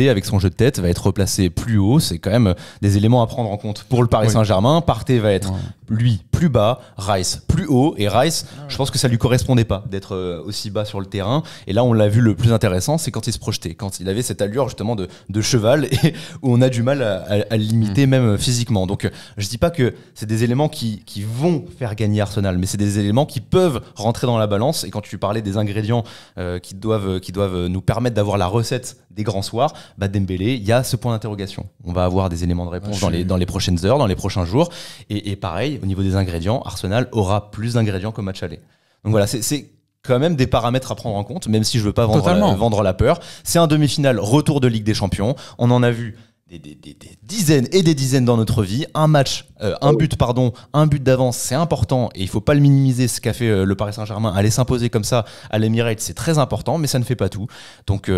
Speaker 1: Avec son jeu de tête, va être replacé plus haut. C'est quand même des éléments à prendre en compte pour le Paris Saint-Germain. Partey va être lui plus bas, Rice plus haut. Et Rice, je pense que ça lui correspondait pas d'être aussi bas sur le terrain. Et là, on l'a vu, le plus intéressant, c'est quand il se projetait, quand il avait cette allure justement de cheval et où on a du mal à l'imiter même physiquement. Donc, je dis pas que c'est des éléments qui vont faire gagner Arsenal, mais c'est des éléments qui peuvent rentrer dans la balance. Et quand tu parlais des ingrédients qui doivent nous permettre d'avoir la recette des grands soirs, Dembélé, il y a ce point d'interrogation. On va avoir des éléments de réponse dans les prochaines heures, dans les prochains jours. Et pareil, au niveau des ingrédients, Arsenal aura plus d'ingrédients qu'au match aller. Donc voilà, c'est quand même des paramètres à prendre en compte, même si je veux pas vendre la peur. C'est un demi-finale, retour de Ligue des Champions. On en a vu des dizaines et des dizaines dans notre vie. Un but d'avance, c'est important et il faut pas le minimiser. Ce qu'a fait le Paris Saint-Germain, aller s'imposer comme ça à l'Emirates, c'est très important, mais ça ne fait pas tout. Donc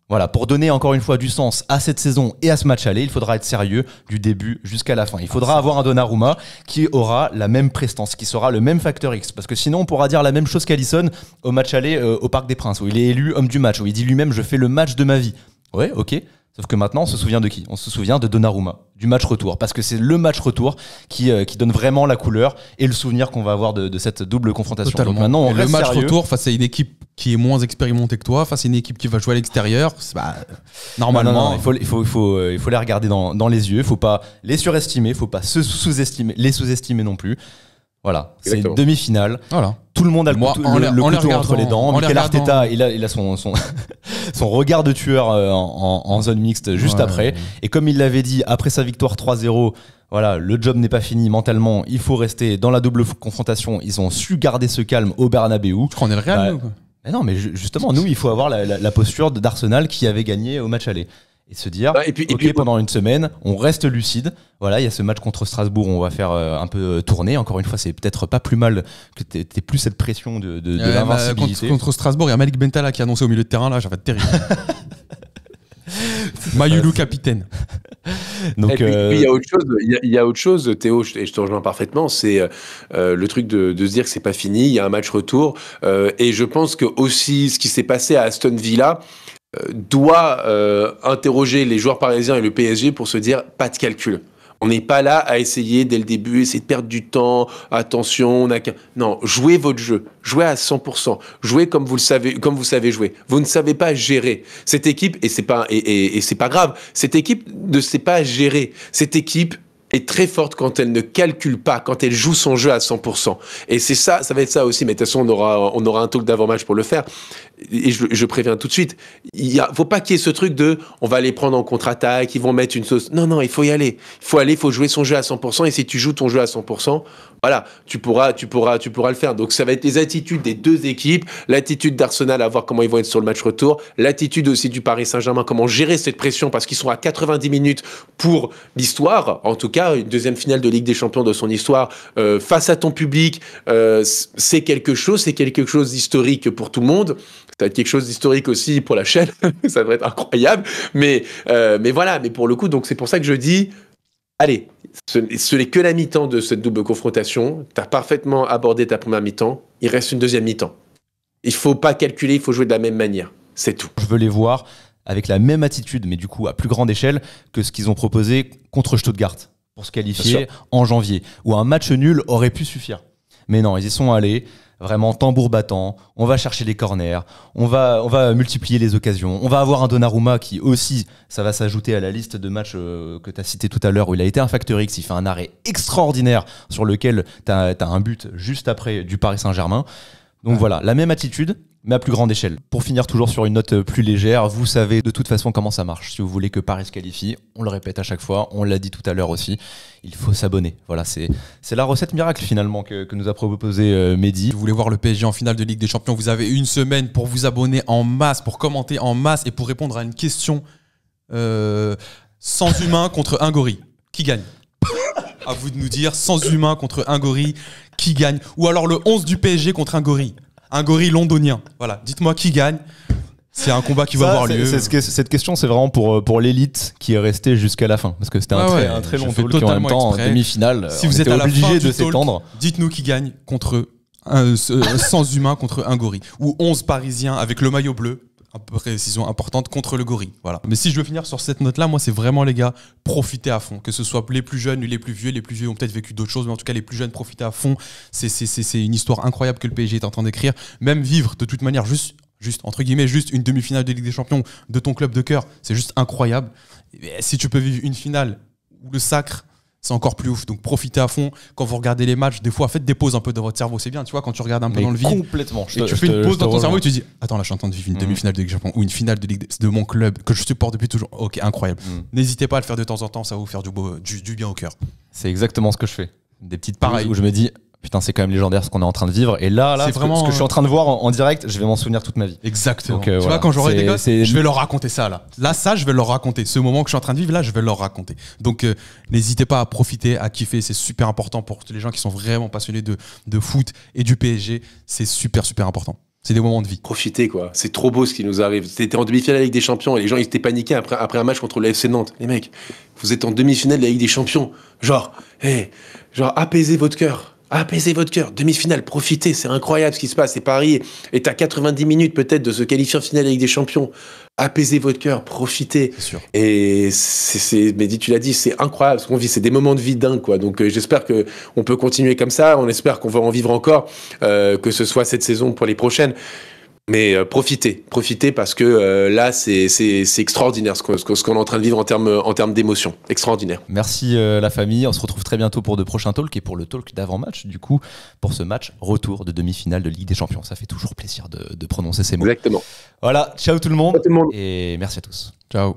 Speaker 1: voilà, pour donner encore une fois du sens à cette saison et à ce match aller, il faudra être sérieux du début jusqu'à la fin. Il faudra avoir un Donnarumma qui aura la même prestance, qui sera le même facteur X. Parce que sinon, on pourra dire la même chose qu'Alisson au match aller au Parc des Princes, où il est élu homme du match, où il dit lui-même « je fais le match de ma vie ». Ouais, ok. Sauf que maintenant, on se souvient de qui? On se souvient de Donnarumma, du match retour. Parce que c'est le match retour qui donne vraiment la couleur et le souvenir qu'on va avoir de cette double confrontation.
Speaker 2: Totalement.
Speaker 1: Donc maintenant, on reste
Speaker 2: le match
Speaker 1: sérieux.
Speaker 2: Retour face à une équipe qui est moins expérimentée que toi, face à une équipe qui va jouer à l'extérieur, normalement...
Speaker 1: Non, il faut les regarder dans les yeux. Il ne faut pas les surestimer, il ne faut pas les sous-estimer non plus. Voilà, c'est une demi-finale.
Speaker 2: Voilà.
Speaker 1: Tout le monde a le couteau entre les dents. Mikel Arteta, il a son regard de tueur en zone mixte juste après. Et comme il l'avait dit, après sa victoire 3-0, voilà, le job n'est pas fini mentalement. Il faut rester dans la double confrontation. Ils ont su garder ce calme au Bernabeu.
Speaker 2: Tu crois qu'on est le Real, nous, quoi.
Speaker 1: Mais non, mais justement, nous, il faut avoir la posture d'Arsenal qui avait gagné au match aller. Et se dire, pendant une semaine, on reste lucide. Voilà, il y a ce match contre Strasbourg, on va faire un peu tourner. Encore une fois, c'est peut-être pas plus mal que t'aies plus cette pression de l'invincibilité.
Speaker 2: Contre Strasbourg, il y a Malik Bentala qui a annoncé au milieu de terrain, là, ça va être terrible. Mayoulou capitaine.
Speaker 3: Donc, et puis, il y a autre chose, Théo, et je te rejoins parfaitement, c'est le truc de se dire que c'est pas fini, il y a un match retour. Et je pense que aussi, ce qui s'est passé à Aston Villa doit interroger les joueurs parisiens et le PSG pour se dire pas de calcul. On n'est pas là à essayer dès le début, essayer de perdre du temps, attention, non, jouez votre jeu, jouez à 100%, jouez comme vous savez jouer. Vous ne savez pas gérer cette équipe et c'est pas grave. Cette équipe ne sait pas gérer. Cette équipe est très forte quand elle ne calcule pas, quand elle joue son jeu à 100%. Et c'est ça va être ça aussi, mais de toute façon, on aura un talk d'avant-match pour le faire. et je préviens tout de suite, faut pas qu'il y ait ce truc de on va les prendre en contre-attaque, ils vont mettre une sauce. Non, il faut y aller. Il faut jouer son jeu à 100%, et si tu joues ton jeu à 100%, voilà, tu pourras le faire. Donc ça va être les attitudes des deux équipes, l'attitude d'Arsenal à voir comment ils vont être sur le match retour, l'attitude aussi du Paris Saint-Germain, comment gérer cette pression, parce qu'ils sont à 90 minutes pour l'histoire, en tout cas une deuxième finale de Ligue des Champions de son histoire, face à ton public, c'est quelque chose d'historique pour tout le monde. Ça va être quelque chose d'historique aussi pour la chaîne, ça va être incroyable, mais voilà, mais pour le coup, donc c'est pour ça que je dis, allez, ce n'est que la mi-temps de cette double confrontation, tu as parfaitement abordé ta première mi-temps, il reste une deuxième mi-temps. Il faut pas calculer, il faut jouer de la même manière, c'est tout.
Speaker 1: Je veux les voir avec la même attitude, mais du coup à plus grande échelle que ce qu'ils ont proposé contre Stuttgart pour se qualifier en janvier, où un match nul aurait pu suffire. Mais non, ils y sont allés, vraiment tambour battant, on va chercher les corners, on va multiplier les occasions, on va avoir un Donnarumma qui aussi, ça va s'ajouter à la liste de matchs que tu as cité tout à l'heure, où il a été un facteur X, il fait un arrêt extraordinaire sur lequel tu as un but juste après du Paris Saint-Germain. Donc voilà, la même attitude, mais à plus grande échelle. Pour finir toujours sur une note plus légère, vous savez de toute façon comment ça marche. Si vous voulez que Paris se qualifie, on le répète à chaque fois, on l'a dit tout à l'heure aussi, il faut s'abonner. Voilà, c'est la recette miracle finalement que nous a proposé Mehdi.
Speaker 2: Si vous voulez voir le PSG en finale de Ligue des Champions, vous avez une semaine pour vous abonner en masse, pour commenter en masse et pour répondre à une question sans humain contre un gorille. Qui gagne ? À vous de nous dire, sans humain contre un gorille, qui gagne ? Ou alors le 11 du PSG contre un gorille londonien. Voilà, dites-moi qui gagne. C'est un combat qui va avoir lieu.
Speaker 1: Cette question, c'est vraiment pour l'élite qui est restée jusqu'à la fin. Parce que c'était un très long talk, en même temps, en demi-finale,
Speaker 2: si vous êtes
Speaker 1: obligé de s'étendre.
Speaker 2: Dites-nous qui gagne contre sans humain contre un gorille. Ou 11 Parisiens avec le maillot bleu. Précision importante contre le gorille. Voilà. Mais si je veux finir sur cette note-là, moi, c'est vraiment, les gars, profitez à fond. Que ce soit les plus jeunes ou les plus vieux. Les plus vieux ont peut-être vécu d'autres choses, mais en tout cas, les plus jeunes, profitez à fond. C'est une histoire incroyable que le PSG est en train d'écrire. Même vivre, de toute manière, juste entre guillemets, juste une demi-finale de Ligue des Champions de ton club de cœur, c'est juste incroyable. Et si tu peux vivre une finale où le sacre, c'est encore plus ouf. Donc profitez à fond. Quand vous regardez les matchs, des fois, faites des pauses un peu dans votre cerveau. C'est bien, tu vois, quand tu regardes un peu dans le vide.
Speaker 1: Complètement.
Speaker 2: Et tu fais une pause dans ton cerveau et tu dis, attends, là, je suis en train de vivre une demi-finale de Ligue des Champions ou une finale de mon club que je supporte depuis toujours. Ok, incroyable. N'hésitez pas à le faire de temps en temps, ça va vous faire du bien au cœur.
Speaker 1: C'est exactement ce que je fais. Des petites pauses où je me dis, putain, c'est quand même légendaire ce qu'on est en train de vivre. Et là
Speaker 2: c'est vraiment,
Speaker 1: ce que je suis en train de voir en direct, je vais m'en souvenir toute ma vie.
Speaker 2: Exactement. Donc, tu vois, quand j'aurai des gosses, je vais leur raconter ça là. Là, ça, je vais leur raconter. Ce moment que je suis en train de vivre là, je vais leur raconter. Donc, n'hésitez pas à profiter, à kiffer. C'est super important pour les gens qui sont vraiment passionnés de foot et du PSG. C'est super, super important. C'est des moments de vie.
Speaker 3: Profitez, quoi. C'est trop beau ce qui nous arrive. C'était en demi-finale de la Ligue des Champions et les gens, ils étaient paniqués après un match contre le FC Nantes. Les mecs, vous êtes en demi-finale de la Ligue des Champions. Genre, apaisez votre cœur. Apaisez votre cœur. Demi-finale, profitez. C'est incroyable ce qui se passe. C'est Paris est à 90 minutes peut-être de se qualifier en finale de la Ligue des Champions. Apaisez votre cœur, profitez.
Speaker 2: C'est sûr.
Speaker 3: Et Mehdi, tu l'as dit, c'est incroyable ce qu'on vit. C'est des moments de vie dingues, quoi. Donc j'espère que on peut continuer comme ça. On espère qu'on va en vivre encore, que ce soit cette saison pour les prochaines. Mais profitez parce que là c'est extraordinaire ce qu'on est en train de vivre en termes d'émotion. Extraordinaire.
Speaker 1: Merci la famille, on se retrouve très bientôt pour de prochains talks et pour le talk d'avant-match, du coup, pour ce match retour de demi-finale de Ligue des Champions. Ça fait toujours plaisir de prononcer ces mots.
Speaker 3: Exactement.
Speaker 1: Voilà, ciao tout le monde.
Speaker 3: Ciao tout le monde.
Speaker 1: Et merci à tous.
Speaker 2: Ciao.